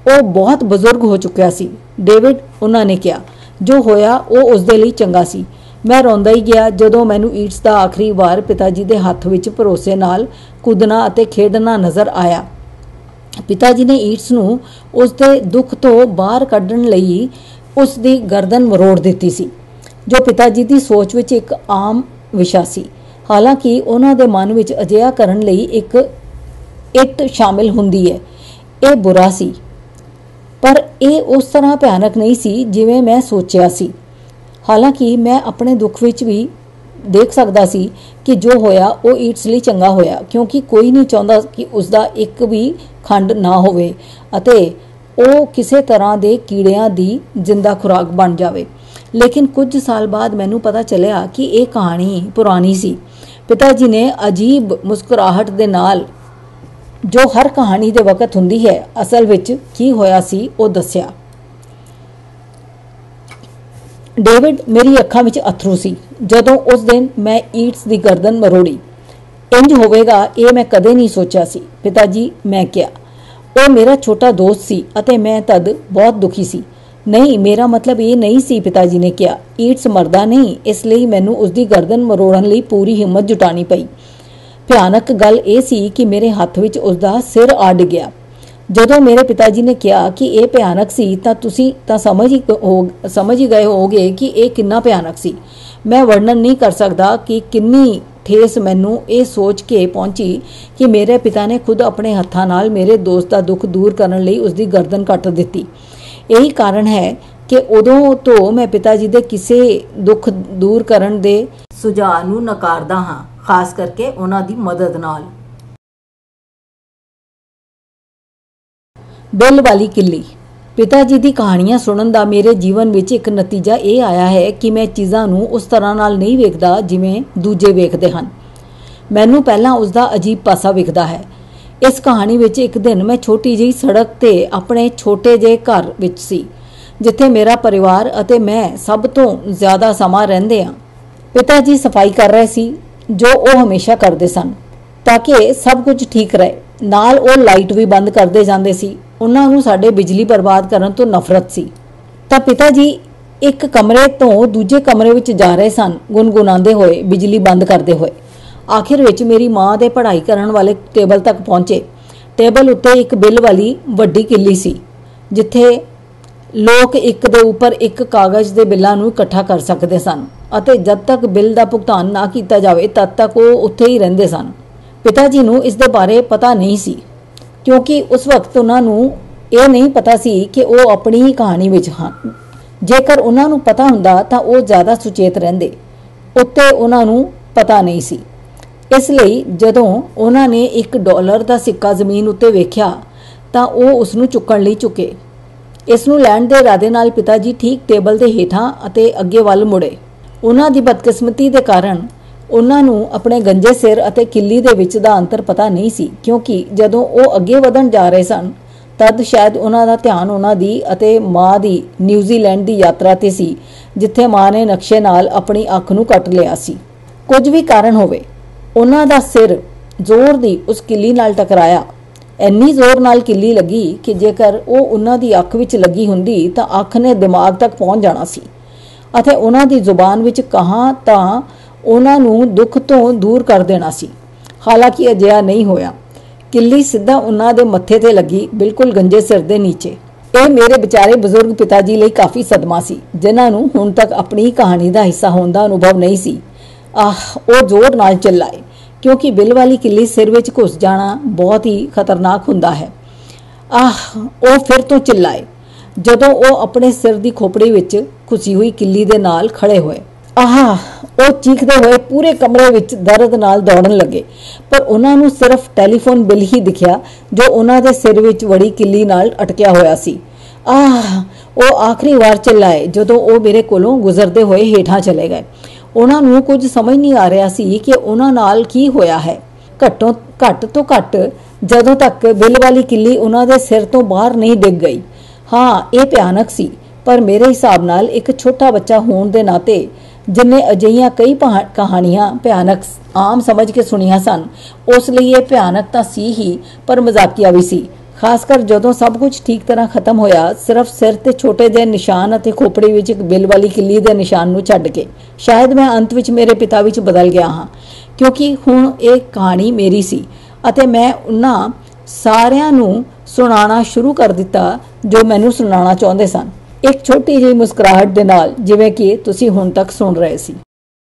ਉਹ ਬਹੁਤ ਬਜ਼ੁਰਗ ਹੋ ਚੁੱਕਿਆ ਸੀ, ਡੇਵਿਡ, ਉਹਨਾਂ ਨੇ ਕਿਹਾ। ਜੋ ਹੋਇਆ ਉਹ ਉਸਦੇ ਲਈ ਚੰਗਾ ਸੀ। ਮੈਂ ਰੋਂਦਾ ਹੀ ਗਿਆ ਜਦੋਂ ਮੈਨੂੰ ਈਟਸ ਦਾ ਆਖਰੀ ਵਾਰ ਪਿਤਾ ਜੀ ਦੇ ਹੱਥ ਵਿੱਚ ਭਰੋਸੇ ਨਾਲ ਕੁੱਦਣਾ ਅਤੇ ਖੇਡਣਾ ਨਜ਼ਰ ਆਇਆ। ਪਿਤਾ ਜੀ ਨੇ ਈਟਸ ਨੂੰ ਉਸ ਦੇ ਦੁੱਖ ਤੋਂ ਬਾਹਰ ਕੱਢਣ ਲਈ ਉਸ ਦੀ ਗਰਦਨ ਮਰੋੜ ਦਿੱਤੀ ਸੀ, ਜੋ ਪਿਤਾ ਜੀ ਦੀ ਸੋਚ ਵਿੱਚ ਇੱਕ ਆਮ ਵਿਸ਼ਾ ਸੀ। ਹਾਲਾਂਕਿ ਉਹਨਾਂ ਦੇ ਮਨ ਵਿੱਚ ਅਜਿਹਾ ਕਰਨ ਲਈ ਇੱਕ ਇੱਟ ਸ਼ਾਮਿਲ ਹੁੰਦੀ ਹੈ। ਇਹ ਬੁਰਾ ਸੀ, ਪਰ ਇਹ ਉਸ ਤਰ੍ਹਾਂ ਭਿਆਨਕ ਨਹੀਂ ਸੀ ਜਿਵੇਂ ਮੈਂ ਸੋਚਿਆ ਸੀ। ਹਾਲਾਂਕਿ ਮੈਂ ਆਪਣੇ ਦੁੱਖ ਵਿੱਚ ਵੀ ਦੇਖ ਸਕਦਾ ਸੀ ਕਿ ਜੋ ਹੋਇਆ ਉਹ ਈਟਸ ਲਈ ਚੰਗਾ ਹੋਇਆ, ਕਿਉਂਕਿ ਕੋਈ ਨਹੀਂ ਚਾਹੁੰਦਾ ਕਿ ਉਸਦਾ ਇੱਕ ਵੀ ਖੰਡ ਨਾ ਹੋਵੇ ਅਤੇ ਉਹ ਕਿਸੇ ਤਰ੍ਹਾਂ ਦੇ ਕੀੜਿਆਂ ਦੀ ਜਿੰਦਾ ਖੁਰਾਕ ਬਣ ਜਾਵੇ। ਲੇਕਿਨ ਕੁਝ ਸਾਲ ਬਾਅਦ ਮੈਨੂੰ ਪਤਾ ਚੱਲਿਆ ਕਿ ਇਹ ਕਹਾਣੀ ਪੁਰਾਣੀ ਸੀ। ਪਿਤਾ ਜੀ ਨੇ ਅਜੀਬ ਮੁਸਕਰਾਹਟ ਦੇ ਨਾਲ, ਜੋ ਹਰ ਕਹਾਣੀ ਦੇ ਵਕਤ ਹੁੰਦੀ ਹੈ, ਅਸਲ ਵਿੱਚ ਕੀ ਹੋਇਆ ਸੀ ਉਹ ਦੱਸਿਆ। ਡੇਵਿਡ, ਮੇਰੀ ਅੱਖਾਂ ਵਿੱਚ ਅਥਰੂ ਸੀ ਜਦੋਂ ਉਸ ਦਿਨ ਮੈਂ ਈਟਸ ਦੀ ਗਰਦਨ ਮਰੋੜੀ। ਇੰਜ ਹੋਵੇਗਾ ਇਹ ਮੈਂ ਕਦੇ ਨਹੀਂ ਸੋਚਿਆ ਸੀ ਪਿਤਾ ਜੀ, ਮੈਂ ਕਿਹਾ। ਉਹ ਮੇਰਾ ਛੋਟਾ ਦੋਸਤ ਸੀ ਅਤੇ ਮੈਂ ਤਦ ਬਹੁਤ ਦੁਖੀ ਸੀ। ਨਹੀਂ, ਮੇਰਾ ਮਤਲਬ ਇਹ ਨਹੀਂ ਸੀ, ਪਿਤਾ ਜੀ ਨੇ ਕਿਹਾ। ਈਟਸ ਮਰਦਾ ਨਹੀਂ, ਇਸ ਲਈ ਮੈਨੂੰ ਉਸਦੀ ਗਰਦਨ ਮਰੋੜਨ ਲਈ ਪੂਰੀ ਹਿੰਮਤ ਜੁਟਾਣੀ ਪਈ। ਭਿਆਨਕ ਗੱਲ ਇਹ ਸੀ ਕਿ ਮੇਰੇ ਹੱਥ ਵਿੱਚ ਉਸਦਾ ਸਿਰ ਆ ਡਿੱਗਿਆ। ਜਦੋਂ ਮੇਰੇ ਪਿਤਾ ਜੀ ਨੇ ਕਿਹਾ ਕਿ ਇਹ ਭਿਆਨਕ ਸੀ ਤਾਂ ਤੁਸੀਂ ਤਾਂ ਸਮਝ ਹੀ ਗਏ ਹੋਵੋਗੇ ਕਿ ਇਹ ਕਿੰਨਾ ਭਿਆਨਕ ਸੀ। ਮੈਂ ਵਰਣਨ ਨਹੀਂ ਕਰ ਸਕਦਾ ਕਿ ਕਿੰਨੀ ਠੇਸ ਮੈਨੂੰ ਇਹ ਸੋਚ ਕੇ ਪਹੁੰਚੀ ਕਿ ਮੇਰੇ ਪਿਤਾ ਨੇ ਖੁਦ ਆਪਣੇ ਹੱਥਾਂ ਨਾਲ ਮੇਰੇ ਦੋਸਤ ਦਾ ਦੁੱਖ ਦੂਰ ਕਰਨ ਲਈ ਉਸਦੀ ਗਰਦਨ ਕੱਟ ਦਿੱਤੀ। ਇਹੀ ਕਾਰਨ ਹੈ ਕਿ ਉਦੋਂ ਤੋਂ ਮੈਂ ਪਿਤਾ ਜੀ ਦੇ ਕਿਸੇ ਦੁੱਖ ਦੂਰ ਕਰਨ ਦੇ ਸੁਝਾਅ ਨੂੰ ਨਕਾਰਦਾ ਹਾਂ, ਖਾਸ ਕਰਕੇ ਉਹਨਾਂ ਦੀ ਮਦਦ ਨਾਲ। ਬਿੱਲ ਵਾਲੀ ਕਿੱਲੀ। ਪਿਤਾ ਜੀ ਦੀ ਕਹਾਣੀਆਂ ਸੁਣਨ ਦਾ ਮੇਰੇ ਜੀਵਨ ਵਿੱਚ ਇੱਕ ਨਤੀਜਾ ਇਹ ਆਇਆ ਹੈ ਕਿ ਮੈਂ ਚੀਜ਼ਾਂ ਨੂੰ ਉਸ ਤਰ੍ਹਾਂ ਨਾਲ ਨਹੀਂ ਵੇਖਦਾ ਜਿਵੇਂ ਦੂਜੇ ਵੇਖਦੇ ਹਨ। ਮੈਨੂੰ ਪਹਿਲਾਂ ਉਸਦਾ ਅਜੀਬ ਪਾਸਾ ਵਿਖਦਾ ਹੈ। ਇਸ ਕਹਾਣੀ ਵਿੱਚ ਇੱਕ ਦਿਨ ਮੈਂ ਛੋਟੀ ਜਿਹੀ ਸੜਕ ਤੇ ਆਪਣੇ ਛੋਟੇ ਜਿਹੇ ਘਰ ਵਿੱਚ ਸੀ, ਜਿੱਥੇ ਮੇਰਾ ਪਰਿਵਾਰ ਅਤੇ ਮੈਂ ਸਭ ਤੋਂ ਜ਼ਿਆਦਾ ਸਮਾਂ ਰਹਿੰਦੇ ਹਾਂ। ਪਿਤਾ ਜੀ ਸਫਾਈ ਕਰ ਰਹੇ ਸੀ, ਜੋ ਉਹ ਹਮੇਸ਼ਾ ਕਰਦੇ ਸਨ, ਤਾਂ ਕਿ ਸਭ ਕੁਝ ਠੀਕ ਰਹੇ। ਨਾਲ ਉਹ ਲਾਈਟ ਵੀ ਬੰਦ ਕਰਦੇ ਜਾਂਦੇ ਸੀ। ਉਹਨਾਂ ਨੂੰ ਸਾਡੇ ਬਿਜਲੀ ਬਰਬਾਦ ਕਰਨ ਤੋਂ ਨਫ਼ਰਤ ਸੀ। ਤਾਂ ਪਿਤਾ ਜੀ ਇੱਕ ਕਮਰੇ ਤੋਂ ਦੂਜੇ ਕਮਰੇ ਵਿੱਚ ਜਾ ਰਹੇ ਸਨ, ਗੁਨਗੁਨਾਉਂਦੇ ਹੋਏ, ਬਿਜਲੀ ਬੰਦ ਕਰਦੇ ਹੋਏ। ਆਖਿਰ ਵਿੱਚ ਮੇਰੀ ਮਾਂ ਦੇ ਪੜ੍ਹਾਈ ਕਰਨ ਵਾਲੇ ਟੇਬਲ ਤੱਕ ਪਹੁੰਚੇ। ਟੇਬਲ ਉੱਤੇ ਇੱਕ ਬਿੱਲ ਵਾਲੀ ਵੱਡੀ ਕਿੱਲੀ ਸੀ, ਜਿੱਥੇ ਲੋਕ ਇੱਕ ਦੇ ਉੱਪਰ ਇੱਕ ਕਾਗਜ਼ ਦੇ ਬਿੱਲਾਂ ਨੂੰ ਇਕੱਠਾ ਕਰ ਸਕਦੇ ਸਨ ਅਤੇ ਜਦ ਤੱਕ ਬਿੱਲ ਦਾ ਭੁਗਤਾਨ ਨਾ ਕੀਤਾ ਜਾਵੇ ਤਦ ਤੱਕ ਉਹ ਉੱਥੇ ਹੀ ਰਹਿੰਦੇ ਸਨ। ਪਿਤਾ ਜੀ ਨੂੰ ਇਸ ਦੇ ਬਾਰੇ ਪਤਾ ਨਹੀਂ ਸੀ, ਕਿਉਂਕਿ ਉਸ ਵਕਤ ਉਹਨਾਂ ਨੂੰ ਇਹ ਨਹੀਂ ਪਤਾ ਸੀ ਕਿ ਉਹ ਆਪਣੀ ਹੀ ਕਹਾਣੀ ਵਿੱਚ ਹਨ। ਜੇਕਰ ਉਹਨਾਂ ਨੂੰ ਪਤਾ ਹੁੰਦਾ ਤਾਂ ਉਹ ਜ਼ਿਆਦਾ ਸੁਚੇਤ ਰਹਿੰਦੇ। ਉੱਤੇ ਉਹਨਾਂ ਨੂੰ ਪਤਾ ਨਹੀਂ ਸੀ। ਇਸ ਲਈ ਜਦੋਂ ਉਹਨਾਂ ਨੇ $1 ਦਾ ਸਿੱਕਾ ਜ਼ਮੀਨ ਉੱਤੇ ਵੇਖਿਆ ਤਾਂ ਉਹ ਉਸ ਨੂੰ ਚੁੱਕਣ ਲਈ ਝੁਕੇ। ਇਸ ਨੂੰ ਲੈਣ ਦੇ ਇਰਾਦੇ ਨਾਲ ਪਿਤਾ ਜੀ ਠੀਕ ਟੇਬਲ ਦੇ ਹੇਠਾਂ ਅਤੇ ਅੱਗੇ ਵੱਲ ਮੁੜੇ। ਉਹਨਾਂ ਦੀ ਬਦਕਿਸਮਤੀ ਦੇ ਕਾਰਨ ਉਹਨਾਂ ਨੂੰ ਆਪਣੇ ਗੰਜੇ ਸਿਰ ਅਤੇ ਕਿੱਲੀ ਦੇ ਵਿੱਚ ਦਾ ਅੰਤਰ ਪਤਾ ਨਹੀਂ ਸੀ, ਕਿਉਂਕਿ ਜਦੋਂ ਉਹ ਅੱਗੇ ਵਧਣ ਜਾ ਰਹੇ ਸਨ ਤਦ ਸ਼ਾਇਦ ਉਹਨਾਂ ਦਾ ਧਿਆਨ ਉਹਨਾਂ ਦੀ ਅਤੇ ਮਾਂ ਦੀ ਨਿਊਜ਼ੀਲੈਂਡ ਦੀ ਯਾਤਰਾ ਤੇ ਸੀ, ਜਿੱਥੇ ਮਾਂ ਨੇ ਨਕਸ਼ੇ ਨਾਲ ਆਪਣੀ ਅੱਖ ਨੂੰ ਕੱਟ ਲਿਆ ਸੀ। ਕੁਝ ਵੀ ਕਾਰਨ ਹੋਵੇ, ਉਹਨਾਂ ਦਾ ਸਿਰ ਜ਼ੋਰ ਦੀ ਉਸ ਕਿੱਲੀ ਨਾਲ ਟਕਰਾਇਆ। ਇੰਨੀ ਜ਼ੋਰ ਨਾਲ ਕਿੱਲੀ ਲੱਗੀ ਕਿ ਜੇਕਰ ਉਹ ਉਹਨਾਂ ਦੀ ਅੱਖ ਵਿੱਚ ਲੱਗੀ ਹੁੰਦੀ ਤਾਂ ਅੱਖ ਨੇ ਦਿਮਾਗ ਤੱਕ ਪਹੁੰਚ ਜਾਣਾ ਸੀ ਅਤੇ ਉਹਨਾਂ ਦੀ ਜ਼ੁਬਾਨ ਵਿੱਚ ਕਹਾਂ ਤਾਂ ਉਹਨਾਂ ਨੂੰ ਦੁੱਖ ਤੋਂ ਦੂਰ ਕਰ ਦੇਣਾ ਸੀ। ਹਾਲਾਂਕਿ ਅਜਿਹਾ ਨਹੀਂ ਹੋਇਆ। ਕਿੱਲੀ ਸਿੱਧਾ ਉਹਨਾਂ ਦੇ ਮੱਥੇ ਤੇ ਲੱਗੀ, ਬਿਲਕੁਲ ਗੰਜੇ ਸਿਰ ਦੇ ਨੀਚੇ। ਇਹ ਮੇਰੇ ਵਿਚਾਰੇ ਬਜ਼ੁਰਗ ਪਿਤਾ ਜੀ ਲਈ ਕਾਫੀ ਸਦਮਾ ਸੀ, ਜਿਨ੍ਹਾਂ ਨੂੰ ਹੁਣ ਤੱਕ ਆਪਣੀ ਕਹਾਣੀ ਦਾ ਹਿੱਸਾ ਹੋਣ ਦਾ ਅਨੁਭਵ ਨਹੀਂ ਸੀ। ਉਹ ਜ਼ੋਰ ਨਾਲ ਚਿল্ਲਾਏ, ਕਿਉਂਕਿ ਬਿੱਲ ਵਾਲੀ ਕਿੱਲੀ ਸਿਰ ਵਿੱਚ ਘੁਸ ਜਾਣਾ ਬਹੁਤ ਹੀ ਖਤਰਨਾਕ ਹੁੰਦਾ ਹੈ। ਉਹ ਫਿਰ ਤੋਂ ਚਿল্ਲਾਏ ਜਦੋਂ ਉਹ ਆਪਣੇ ਸਿਰ ਦੀ ਖੋਪੜੀ ਵਿੱਚ ਘੁਸੀ ਹੋਈ ਕਿੱਲੀ ਦੇ ਨਾਲ ਖੜੇ ਹੋਏ। ਉਹ ਚੀਖਦੇ ਹੋਏ ਪੂਰੇ ਕਮਰੇ ਵਿੱਚ ਦਰਦ ਨਾਲ ਦੌੜਨ ਲੱਗੇ, ਪਰ ਉਹਨਾਂ ਨੂੰ ਸਿਰਫ ਟੈਲੀਫੋਨ ਬਿੱਲ ਹੀ ਦਿਖਿਆ ਜੋ ਉਹਨਾਂ ਦੇ ਸਿਰ ਵਿੱਚ ਵੜੀ ਕਿੱਲੀ ਨਾਲ ਅਟਕਿਆ ਹੋਇਆ ਸੀ। ਉਹ ਆਖਰੀ ਵਾਰ ਚਿল্ਲਾਏ ਜਦੋਂ ਉਹ ਮੇਰੇ ਕੋਲੋਂ ਗੁਜ਼ਰਦੇ ਹੋਏ ਹੇਠਾਂ ਚਲੇ ਗਏ। ਉਹਨਾਂ ਨੂੰ ਕੁਝ ਸਮਝ ਨਹੀਂ ਆ ਰਿਹਾ ਸੀ ਕਿ ਉਹਨਾਂ ਨਾਲ ਕੀ ਹੋਇਆ ਹੈ। ਘੱਟ ਤੋਂ ਘੱਟ ਜਦੋਂ ਤੱਕ ਬਿੱਲ ਵਾਲੀ ਕਿੱਲੀ ਉਹਨਾਂ ਦੇ ਸਿਰ ਤੋਂ ਬਾਹਰ ਨਹੀਂ ਡਿੱਗ ਗਈ। ਇਹ ਭਿਆਨਕ ਸੀ, ਪਰ ਮੇਰੇ ਹਿਸਾਬ ਨਾਲ ਇੱਕ ਛੋਟਾ ਬੱਚਾ ਹੋਣ ਦੇ ਨਾਤੇ ਜਿਨਨੇ ਅਜਿਹੀਆਂ ਕਈ ਕਹਾਣੀਆਂ ਭਿਆਨਕ ਆਮ ਸਮਝ ਕੇ ਸੁਣੀਆਂ ਸਨ, ਉਸ ਲਈ ਇਹ ਭਿਆਨਕ ਤਾਂ ਸੀ ਹੀ, ਪਰ ਮਜ਼ਾਕੀਆ ਵੀ ਸੀ। ਖਾਸ ਕਰ ਜਦੋਂ ਸਭ ਕੁਝ ਠੀਕ ਤਰ੍ਹਾਂ ਖਤਮ ਹੋਇਆ, ਸਿਰਫ ਸਿਰ ਤੇ ਛੋਟੇ ਜਿਹੇ ਨਿਸ਼ਾਨ ਅਤੇ ਖੋਪੜੀ ਵਿੱਚ ਇੱਕ ਬਿੱਲ ਵਾਲੀ ਕਿੱਲੀ ਦੇ ਨਿਸ਼ਾਨ ਨੂੰ ਛੱਡ ਕੇ। ਸ਼ਾਇਦ ਮੈਂ ਅੰਤ ਵਿੱਚ ਮੇਰੇ ਪਿਤਾ ਵਿੱਚ ਬਦਲ ਗਿਆ ਹਾਂ, ਕਿਉਂਕਿ ਹੁਣ ਇਹ ਕਹਾਣੀ ਮੇਰੀ ਸੀ ਅਤੇ ਮੈਂ ਉਹਨਾਂ ਸਾਰਿਆਂ ਨੂੰ ਸੁਣਾਉਣਾ ਸ਼ੁਰੂ ਕਰ ਦਿੱਤਾ ਜੋ ਮੈਨੂੰ ਸੁਣਾਉਣਾ ਚਾਹੁੰਦੇ ਸਨ, ਇੱਕ ਛੋਟੀ ਜਿਹੀ ਮੁਸਕਰਾਹਟ ਦੇ ਨਾਲ, ਜਿਵੇਂ ਕਿ ਤੁਸੀਂ ਹੁਣ ਤੱਕ ਸੁਣ ਰਹੇ ਸੀ।